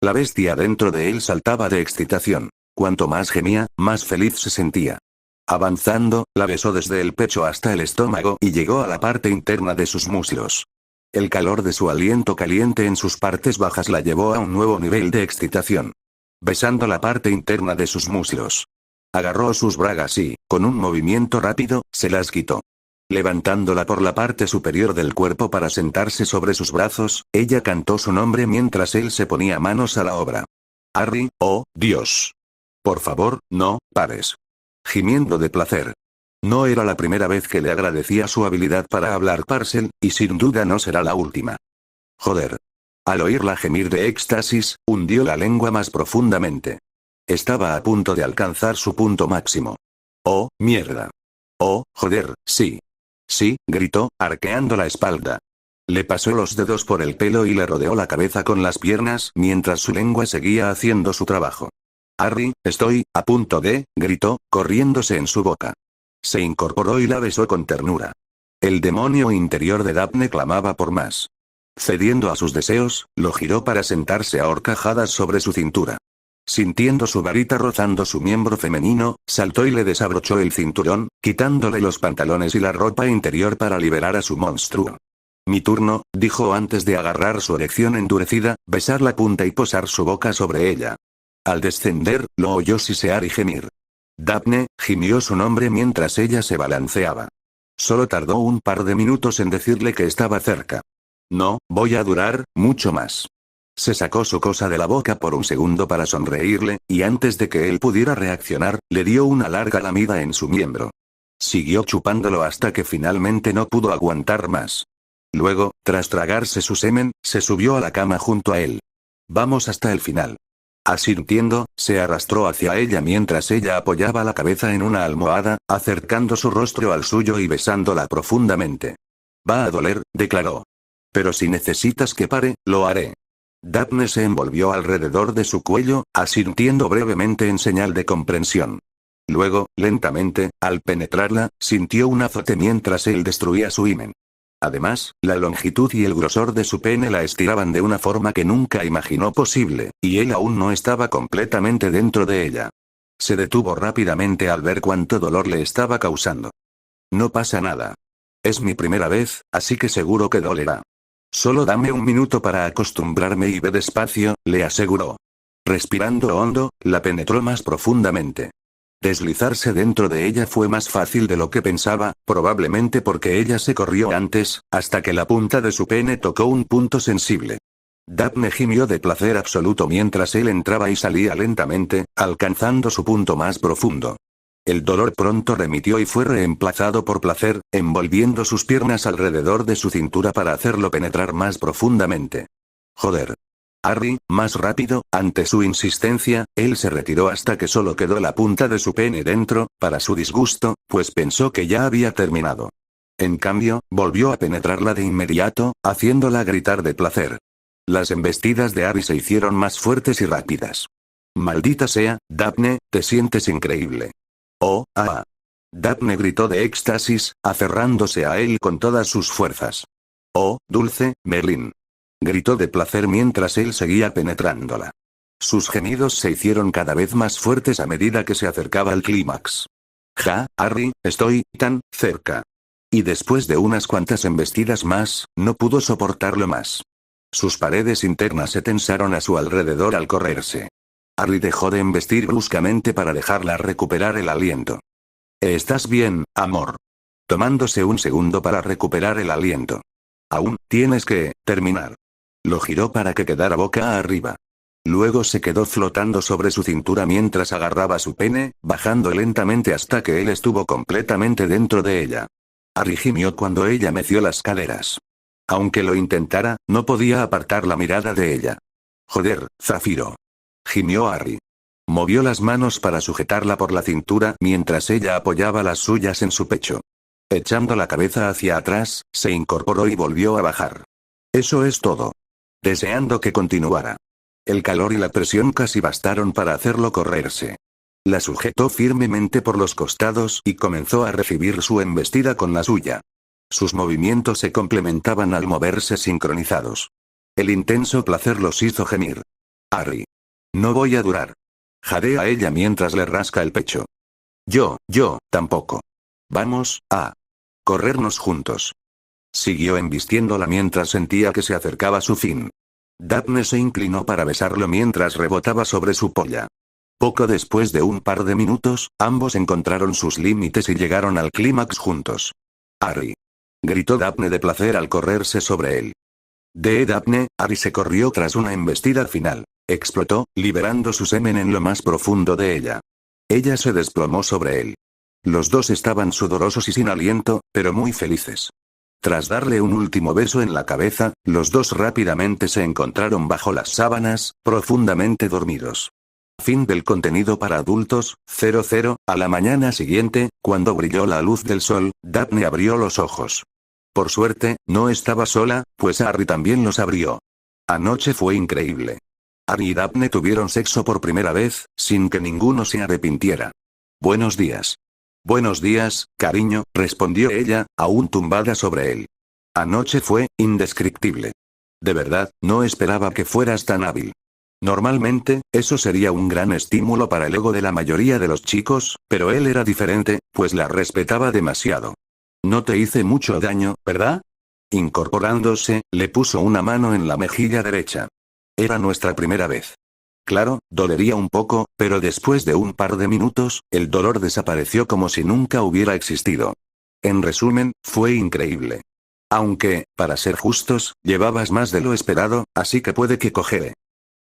La bestia dentro de él saltaba de excitación. Cuanto más gemía, más feliz se sentía. Avanzando, la besó desde el pecho hasta el estómago y llegó a la parte interna de sus muslos. El calor de su aliento caliente en sus partes bajas la llevó a un nuevo nivel de excitación. Besando la parte interna de sus muslos. Agarró sus bragas y, con un movimiento rápido, se las quitó. Levantándola por la parte superior del cuerpo para sentarse sobre sus brazos, ella cantó su nombre mientras él se ponía manos a la obra. Harry, oh, Dios. Por favor, no, pares. Gimiendo de placer. No era la primera vez que le agradecía su habilidad para hablar Parcel, y sin duda no será la última. Joder. Al oírla gemir de éxtasis, hundió la lengua más profundamente. Estaba a punto de alcanzar su punto máximo. Oh, mierda. Oh, joder, sí. Sí, gritó, arqueando la espalda. Le pasó los dedos por el pelo y le rodeó la cabeza con las piernas mientras su lengua seguía haciendo su trabajo. Harry, estoy a punto de, gritó, corriéndose en su boca. Se incorporó y la besó con ternura. El demonio interior de Daphne clamaba por más. Cediendo a sus deseos, lo giró para sentarse a horcajadas sobre su cintura. Sintiendo su varita rozando su miembro femenino, saltó y le desabrochó el cinturón, quitándole los pantalones y la ropa interior para liberar a su monstruo. Mi turno, dijo antes de agarrar su erección endurecida, besar la punta y posar su boca sobre ella. Al descender, lo oyó sisear y gemir. Daphne, gimió su nombre mientras ella se balanceaba. Solo tardó un par de minutos en decirle que estaba cerca. No, voy a durar, mucho más. Se sacó su cosa de la boca por un segundo para sonreírle, y antes de que él pudiera reaccionar, le dio una larga lamida en su miembro. Siguió chupándolo hasta que finalmente no pudo aguantar más. Luego, tras tragarse su semen, se subió a la cama junto a él. Vamos hasta el final. Asintiendo, se arrastró hacia ella mientras ella apoyaba la cabeza en una almohada, acercando su rostro al suyo y besándola profundamente. Va a doler, declaró. Pero si necesitas que pare, lo haré. Daphne se envolvió alrededor de su cuello, asintiendo brevemente en señal de comprensión. Luego, lentamente, al penetrarla, sintió un azote mientras él destruía su himen. Además, la longitud y el grosor de su pene la estiraban de una forma que nunca imaginó posible, y él aún no estaba completamente dentro de ella. Se detuvo rápidamente al ver cuánto dolor le estaba causando. No pasa nada. Es mi primera vez, así que seguro que dolerá. Solo dame un minuto para acostumbrarme y ve despacio, le aseguró. Respirando hondo, la penetró más profundamente. Deslizarse dentro de ella fue más fácil de lo que pensaba, probablemente porque ella se corrió antes, hasta que la punta de su pene tocó un punto sensible. Daphne gimió de placer absoluto mientras él entraba y salía lentamente, alcanzando su punto más profundo. El dolor pronto remitió y fue reemplazado por placer, envolviendo sus piernas alrededor de su cintura para hacerlo penetrar más profundamente. Joder. Harry, más rápido, ante su insistencia, él se retiró hasta que solo quedó la punta de su pene dentro, para su disgusto, pues pensó que ya había terminado. En cambio, volvió a penetrarla de inmediato, haciéndola gritar de placer. Las embestidas de Harry se hicieron más fuertes y rápidas. Maldita sea, Daphne, te sientes increíble. Oh, ah. Daphne gritó de éxtasis, aferrándose a él con todas sus fuerzas. Oh, dulce, Merlin. Gritó de placer mientras él seguía penetrándola. Sus gemidos se hicieron cada vez más fuertes a medida que se acercaba al clímax. Ja, Harry, estoy tan cerca. Y después de unas cuantas embestidas más, no pudo soportarlo más. Sus paredes internas se tensaron a su alrededor al correrse. Harry dejó de embestir bruscamente para dejarla recuperar el aliento. ¿Estás bien, amor? Tomándose un segundo para recuperar el aliento. Aún, tienes que terminar. Lo giró para que quedara boca arriba. Luego se quedó flotando sobre su cintura mientras agarraba su pene, bajando lentamente hasta que él estuvo completamente dentro de ella. Harry gimió cuando ella meció las caderas. Aunque lo intentara, no podía apartar la mirada de ella. Joder, Zafiro. Gimió Harry. Movió las manos para sujetarla por la cintura mientras ella apoyaba las suyas en su pecho. Echando la cabeza hacia atrás, se incorporó y volvió a bajar. Eso es todo. Deseando que continuara. El calor y la presión casi bastaron para hacerlo correrse. La sujetó firmemente por los costados y comenzó a recibir su embestida con la suya. Sus movimientos se complementaban al moverse sincronizados. El intenso placer los hizo gemir. Harry. No voy a durar. Jadea a ella mientras le rasca el pecho. Yo, tampoco. Vamos, a corrernos juntos. Siguió embistiéndola mientras sentía que se acercaba su fin. Daphne se inclinó para besarlo mientras rebotaba sobre su polla. Poco después de un par de minutos, ambos encontraron sus límites y llegaron al clímax juntos. Harry. Gritó Daphne de placer al correrse sobre él. Daphne, Harry se corrió tras una embestida final. Explotó, liberando su semen en lo más profundo de ella. Ella se desplomó sobre él. Los dos estaban sudorosos y sin aliento, pero muy felices. Tras darle un último beso en la cabeza, los dos rápidamente se encontraron bajo las sábanas, profundamente dormidos. Fin del contenido para adultos, 00, a la mañana siguiente, cuando brilló la luz del sol, Daphne abrió los ojos. Por suerte, no estaba sola, pues Harry también los abrió. Anoche fue increíble. Harry y Daphne tuvieron sexo por primera vez, sin que ninguno se arrepintiera. Buenos días. Buenos días, cariño, respondió ella, aún tumbada sobre él. Anoche fue indescriptible. De verdad, no esperaba que fueras tan hábil. Normalmente, eso sería un gran estímulo para el ego de la mayoría de los chicos, pero él era diferente, pues la respetaba demasiado. No te hice mucho daño, ¿verdad? Incorporándose, le puso una mano en la mejilla derecha. Era nuestra primera vez. Claro, dolería un poco, pero después de un par de minutos, el dolor desapareció como si nunca hubiera existido. En resumen, fue increíble. Aunque, para ser justos, llevabas más de lo esperado, así que puede que cojee.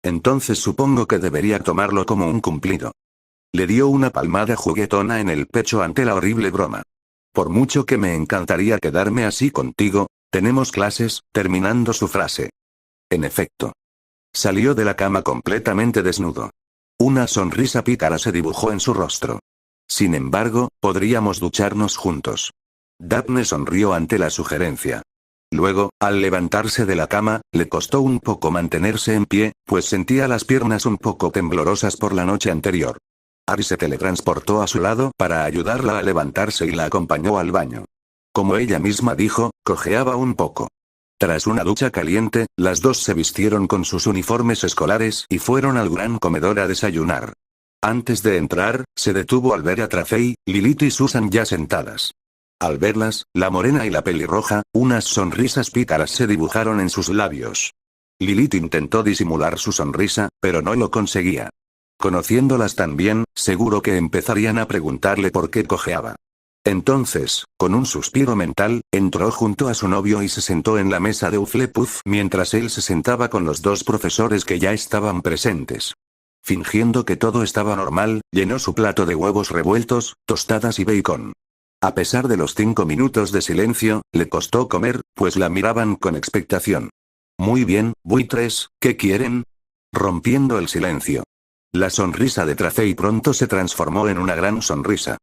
Entonces supongo que debería tomarlo como un cumplido. Le dio una palmada juguetona en el pecho ante la horrible broma. Por mucho que me encantaría quedarme así contigo, tenemos clases, terminando su frase. En efecto. Salió de la cama completamente desnudo. Una sonrisa pícara se dibujó en su rostro. Sin embargo, podríamos ducharnos juntos. Daphne sonrió ante la sugerencia. Luego, al levantarse de la cama, le costó un poco mantenerse en pie, pues sentía las piernas un poco temblorosas por la noche anterior. Ari se teletransportó a su lado para ayudarla a levantarse y la acompañó al baño. Como ella misma dijo, cojeaba un poco. Tras una ducha caliente, las dos se vistieron con sus uniformes escolares y fueron al gran comedor a desayunar. Antes de entrar, se detuvo al ver a Tracey, Lilith y Susan ya sentadas. Al verlas, la morena y la pelirroja, unas sonrisas pícaras se dibujaron en sus labios. Lilith intentó disimular su sonrisa, pero no lo conseguía. Conociéndolas tan bien, seguro que empezarían a preguntarle por qué cojeaba. Entonces, con un suspiro mental, entró junto a su novio y se sentó en la mesa de Hufflepuff mientras él se sentaba con los dos profesores que ya estaban presentes. Fingiendo que todo estaba normal, llenó su plato de huevos revueltos, tostadas y bacon. A pesar de los 5 minutos de silencio, le costó comer, pues la miraban con expectación. Muy bien, buitres, ¿qué quieren? Rompiendo el silencio. La sonrisa de Tracey pronto se transformó en una gran sonrisa.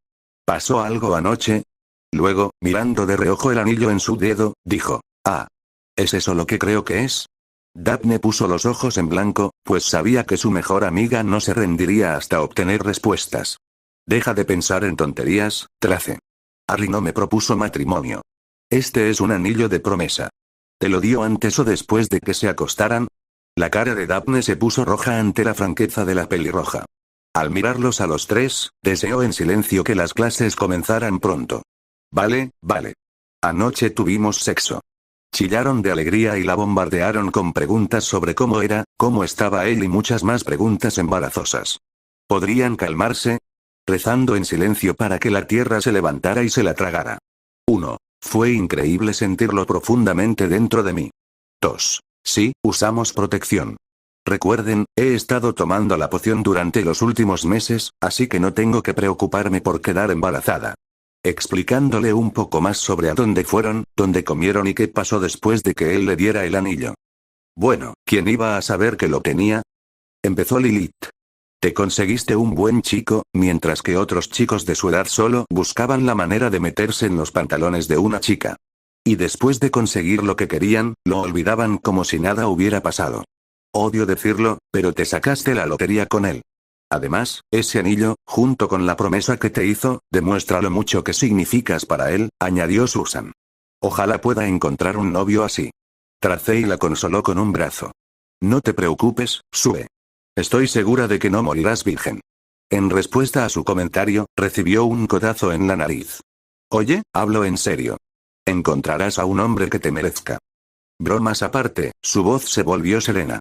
¿Pasó algo anoche? Luego, mirando de reojo el anillo en su dedo, dijo, ah. ¿Es eso lo que creo que es? Daphne puso los ojos en blanco, pues sabía que su mejor amiga no se rendiría hasta obtener respuestas. Deja de pensar en tonterías, Trace. Harry no me propuso matrimonio. Este es un anillo de promesa. ¿Te lo dio antes o después de que se acostaran? La cara de Daphne se puso roja ante la franqueza de la pelirroja. Al mirarlos a los tres, deseó en silencio que las clases comenzaran pronto. Vale, vale. Anoche tuvimos sexo. Chillaron de alegría y la bombardearon con preguntas sobre cómo era, cómo estaba él y muchas más preguntas embarazosas. ¿Podrían calmarse? Rezando en silencio para que la tierra se levantara y se la tragara. 1. Fue increíble sentirlo profundamente dentro de mí. 2. Sí, usamos protección. Recuerden, he estado tomando la poción durante los últimos meses, así que no tengo que preocuparme por quedar embarazada. Explicándole un poco más sobre a dónde fueron, dónde comieron y qué pasó después de que él le diera el anillo. Bueno, ¿quién iba a saber que lo tenía? Empezó Lilith. Te conseguiste un buen chico, mientras que otros chicos de su edad solo buscaban la manera de meterse en los pantalones de una chica. Y después de conseguir lo que querían, lo olvidaban como si nada hubiera pasado. Odio decirlo, pero te sacaste la lotería con él. Además, ese anillo, junto con la promesa que te hizo, demuestra lo mucho que significas para él, añadió Susan. Ojalá pueda encontrar un novio así. Tracey la consoló con un brazo. No te preocupes, Sue. Estoy segura de que no morirás virgen. En respuesta a su comentario, recibió un codazo en la nariz. Oye, hablo en serio. Encontrarás a un hombre que te merezca. Bromas aparte, su voz se volvió serena.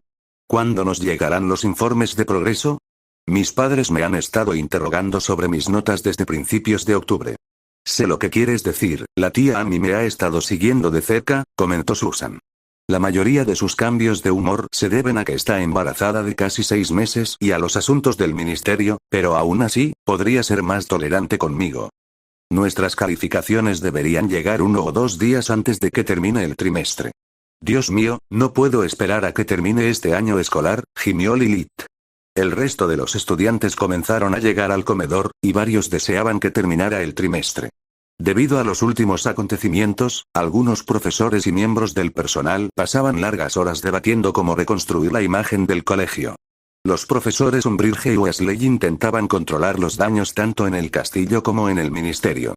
¿Cuándo nos llegarán los informes de progreso? Mis padres me han estado interrogando sobre mis notas desde principios de octubre. Sé lo que quieres decir, la tía Amy me ha estado siguiendo de cerca, comentó Susan. La mayoría de sus cambios de humor se deben a que está embarazada de casi 6 meses y a los asuntos del ministerio, pero aún así, podría ser más tolerante conmigo. Nuestras calificaciones deberían llegar 1 o 2 días antes de que termine el trimestre. Dios mío, no puedo esperar a que termine este año escolar, gimió Lilith. El resto de los estudiantes comenzaron a llegar al comedor, y varios deseaban que terminara el trimestre. Debido a los últimos acontecimientos, algunos profesores y miembros del personal pasaban largas horas debatiendo cómo reconstruir la imagen del colegio. Los profesores Umbridge y Weasley intentaban controlar los daños tanto en el castillo como en el ministerio.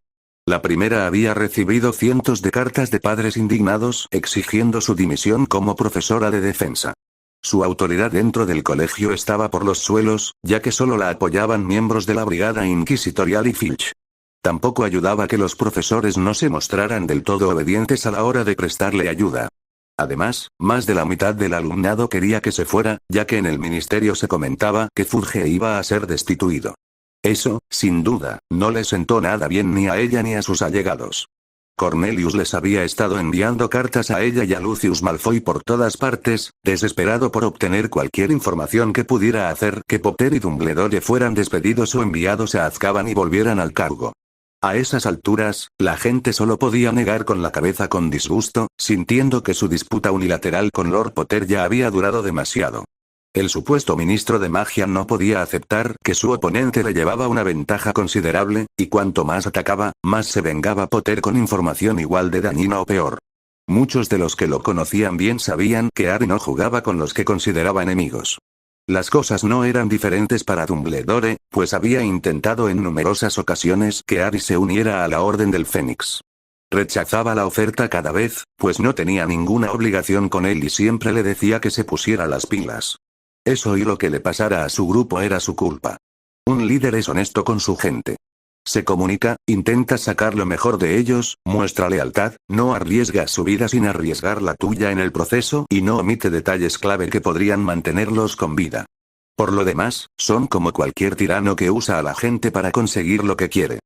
La primera había recibido cientos de cartas de padres indignados exigiendo su dimisión como profesora de defensa. Su autoridad dentro del colegio estaba por los suelos, ya que solo la apoyaban miembros de la Brigada Inquisitorial y Filch. Tampoco ayudaba que los profesores no se mostraran del todo obedientes a la hora de prestarle ayuda. Además, más de la mitad del alumnado quería que se fuera, ya que en el ministerio se comentaba que Fudge iba a ser destituido. Eso, sin duda, no le sentó nada bien ni a ella ni a sus allegados. Cornelius les había estado enviando cartas a ella y a Lucius Malfoy por todas partes, desesperado por obtener cualquier información que pudiera hacer que Potter y Dumbledore fueran despedidos o enviados a Azkaban y volvieran al cargo. A esas alturas, la gente solo podía negar con la cabeza con disgusto, sintiendo que su disputa unilateral con Lord Potter ya había durado demasiado. El supuesto ministro de magia no podía aceptar que su oponente le llevaba una ventaja considerable, y cuanto más atacaba, más se vengaba Potter con información igual de dañina o peor. Muchos de los que lo conocían bien sabían que Harry no jugaba con los que consideraba enemigos. Las cosas no eran diferentes para Dumbledore, pues había intentado en numerosas ocasiones que Harry se uniera a la Orden del Fénix. Rechazaba la oferta cada vez, pues no tenía ninguna obligación con él y siempre le decía que se pusiera las pilas. Eso y lo que le pasara a su grupo era su culpa. Un líder es honesto con su gente. Se comunica, intenta sacar lo mejor de ellos, muestra lealtad, no arriesga su vida sin arriesgar la tuya en el proceso y no omite detalles clave que podrían mantenerlos con vida. Por lo demás, son como cualquier tirano que usa a la gente para conseguir lo que quiere.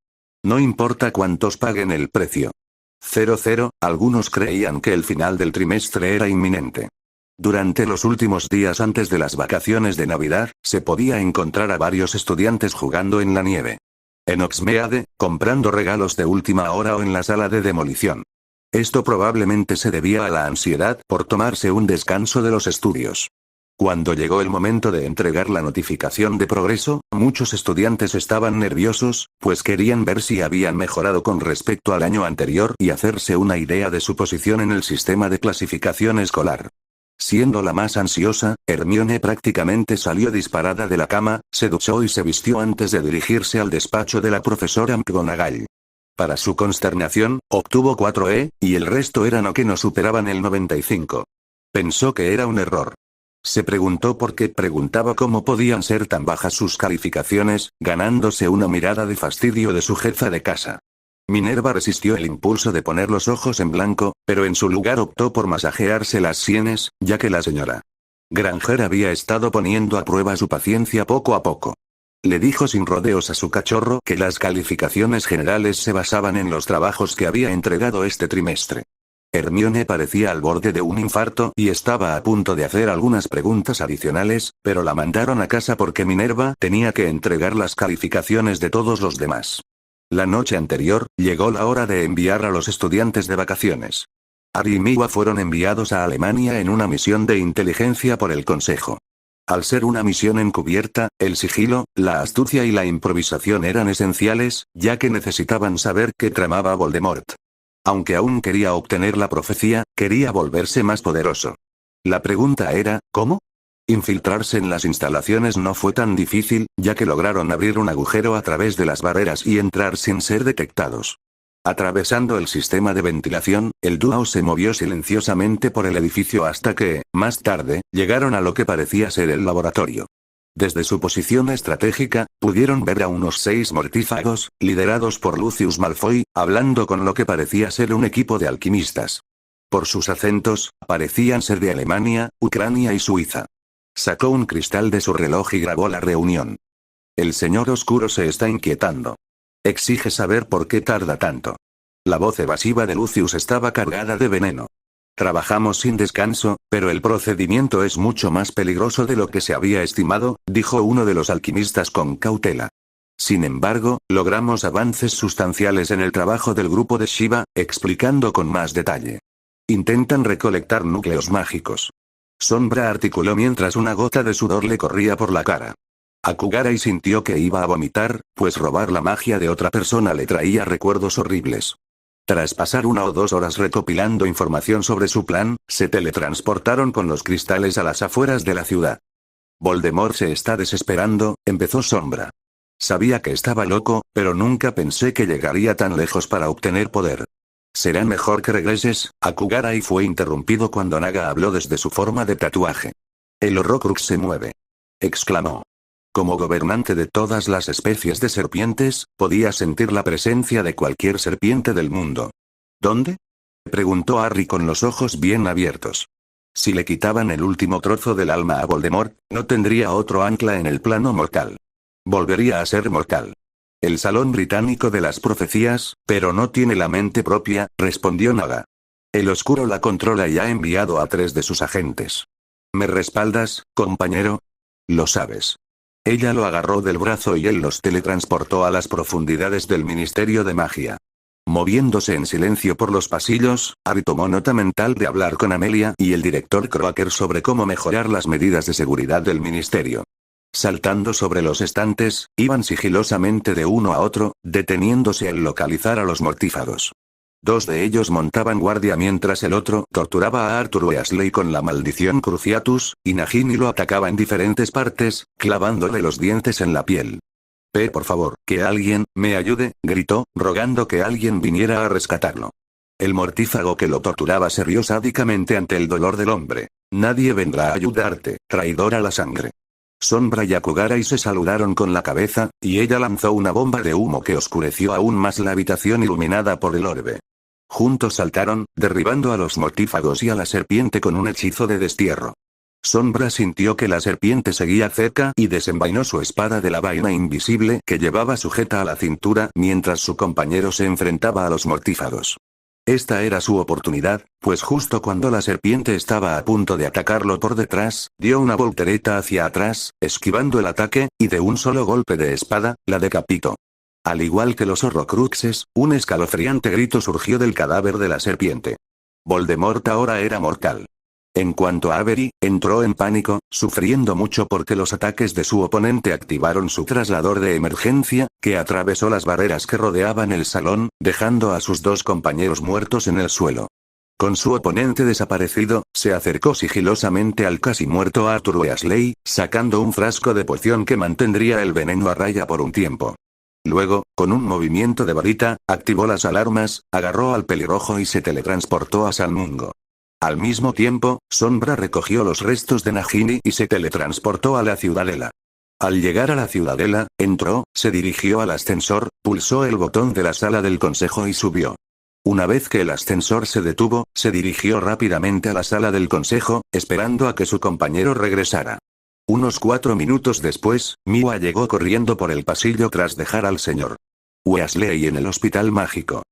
No importa cuántos paguen el precio. 00, algunos creían que el final del trimestre era inminente. Durante los últimos días antes de las vacaciones de Navidad, se podía encontrar a varios estudiantes jugando en la nieve. En Hogsmeade, comprando regalos de última hora o en la sala de demolición. Esto probablemente se debía a la ansiedad por tomarse un descanso de los estudios. Cuando llegó el momento de entregar la notificación de progreso, muchos estudiantes estaban nerviosos, pues querían ver si habían mejorado con respecto al año anterior y hacerse una idea de su posición en el sistema de clasificación escolar. Siendo la más ansiosa, Hermione prácticamente salió disparada de la cama, se duchó y se vistió antes de dirigirse al despacho de la profesora McGonagall. Para su consternación, obtuvo 4 y el resto eran o que no superaban el 95. Pensó que era un error. Se preguntó por qué preguntaba cómo podían ser tan bajas sus calificaciones, ganándose una mirada de fastidio de su jefa de casa. Minerva resistió el impulso de poner los ojos en blanco, pero en su lugar optó por masajearse las sienes, ya que la señora Granger había estado poniendo a prueba su paciencia poco a poco. Le dijo sin rodeos a su cachorro que las calificaciones generales se basaban en los trabajos que había entregado este trimestre. Hermione parecía al borde de un infarto y estaba a punto de hacer algunas preguntas adicionales, pero la mandaron a casa porque Minerva tenía que entregar las calificaciones de todos los demás. La noche anterior, llegó la hora de enviar a los estudiantes de vacaciones. Harry y Miwa fueron enviados a Alemania en una misión de inteligencia por el Consejo. Al ser una misión encubierta, el sigilo, la astucia y la improvisación eran esenciales, ya que necesitaban saber qué tramaba Voldemort. Aunque aún quería obtener la profecía, quería volverse más poderoso. La pregunta era, ¿cómo? Infiltrarse en las instalaciones no fue tan difícil, ya que lograron abrir un agujero a través de las barreras y entrar sin ser detectados. Atravesando el sistema de ventilación, el dúo se movió silenciosamente por el edificio hasta que, más tarde, llegaron a lo que parecía ser el laboratorio. Desde su posición estratégica, pudieron ver a unos 6 mortífagos, liderados por Lucius Malfoy, hablando con lo que parecía ser un equipo de alquimistas. Por sus acentos, parecían ser de Alemania, Ucrania y Suiza. Sacó un cristal de su reloj y grabó la reunión. El señor oscuro se está inquietando. Exige saber por qué tarda tanto. La voz evasiva de Lucius estaba cargada de veneno. Trabajamos sin descanso, pero el procedimiento es mucho más peligroso de lo que se había estimado, dijo uno de los alquimistas con cautela. Sin embargo, logramos avances sustanciales en el trabajo del grupo de Shiva, explicando con más detalle. Intentan recolectar núcleos mágicos. Sombra articuló mientras una gota de sudor le corría por la cara. Akugaray sintió que iba a vomitar, pues robar la magia de otra persona le traía recuerdos horribles. Tras pasar 1 o 2 horas recopilando información sobre su plan, se teletransportaron con los cristales a las afueras de la ciudad. Voldemort se está desesperando, empezó Sombra. Sabía que estaba loco, pero nunca pensé que llegaría tan lejos para obtener poder. Será mejor que regreses, Akugara, y fue interrumpido cuando Naga habló desde su forma de tatuaje. El Horrocrux se mueve. Exclamó. Como gobernante de todas las especies de serpientes, podía sentir la presencia de cualquier serpiente del mundo. ¿Dónde? Preguntó Harry con los ojos bien abiertos. Si le quitaban el último trozo del alma a Voldemort, no tendría otro ancla en el plano mortal. Volvería a ser mortal. El Salón Británico de las Profecías, pero no tiene la mente propia, respondió Naga. El Oscuro la controla y ha enviado a 3 de sus agentes. ¿Me respaldas, compañero? Lo sabes. Ella lo agarró del brazo y él los teletransportó a las profundidades del Ministerio de Magia. Moviéndose en silencio por los pasillos, Harry tomó nota mental de hablar con Amelia y el director Croaker sobre cómo mejorar las medidas de seguridad del ministerio. Saltando sobre los estantes, iban sigilosamente de uno a otro, deteniéndose al localizar a los mortífagos. 2 de ellos montaban guardia mientras el otro torturaba a Arthur Weasley con la maldición Cruciatus, y Nagini lo atacaba en diferentes partes, clavándole los dientes en la piel. Por favor, que alguien me ayude, gritó, rogando que alguien viniera a rescatarlo. El mortífago que lo torturaba se rió sádicamente ante el dolor del hombre. Nadie vendrá a ayudarte, traidor a la sangre. Sombra y Akugara se saludaron con la cabeza, y ella lanzó una bomba de humo que oscureció aún más la habitación iluminada por el orbe. Juntos saltaron, derribando a los mortífagos y a la serpiente con un hechizo de destierro. Sombra sintió que la serpiente seguía cerca y desenvainó su espada de la vaina invisible que llevaba sujeta a la cintura mientras su compañero se enfrentaba a los mortífagos. Esta era su oportunidad, pues justo cuando la serpiente estaba a punto de atacarlo por detrás, dio una voltereta hacia atrás, esquivando el ataque, y de un solo golpe de espada, la decapitó. Al igual que los Horrocruxes, un escalofriante grito surgió del cadáver de la serpiente. Voldemort ahora era mortal. En cuanto a Avery, entró en pánico, sufriendo mucho porque los ataques de su oponente activaron su traslador de emergencia, que atravesó las barreras que rodeaban el salón, dejando a sus 2 compañeros muertos en el suelo. Con su oponente desaparecido, se acercó sigilosamente al casi muerto Arthur Weasley, sacando un frasco de poción que mantendría el veneno a raya por un tiempo. Luego, con un movimiento de varita, activó las alarmas, agarró al pelirrojo y se teletransportó a San Mungo. Al mismo tiempo, Sombra recogió los restos de Nagini y se teletransportó a la ciudadela. Al llegar a la ciudadela, entró, se dirigió al ascensor, pulsó el botón de la sala del consejo y subió. Una vez que el ascensor se detuvo, se dirigió rápidamente a la sala del consejo, esperando a que su compañero regresara. Unos 4 minutos después, Mia llegó corriendo por el pasillo tras dejar al señor Weasley en el hospital mágico.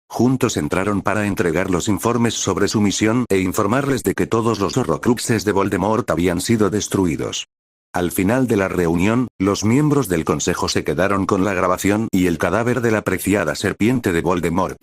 Juntos entraron para entregar los informes sobre su misión e informarles de que todos los Horrocruxes de Voldemort habían sido destruidos. Al final de la reunión, los miembros del consejo se quedaron con la grabación y el cadáver de la preciada serpiente de Voldemort.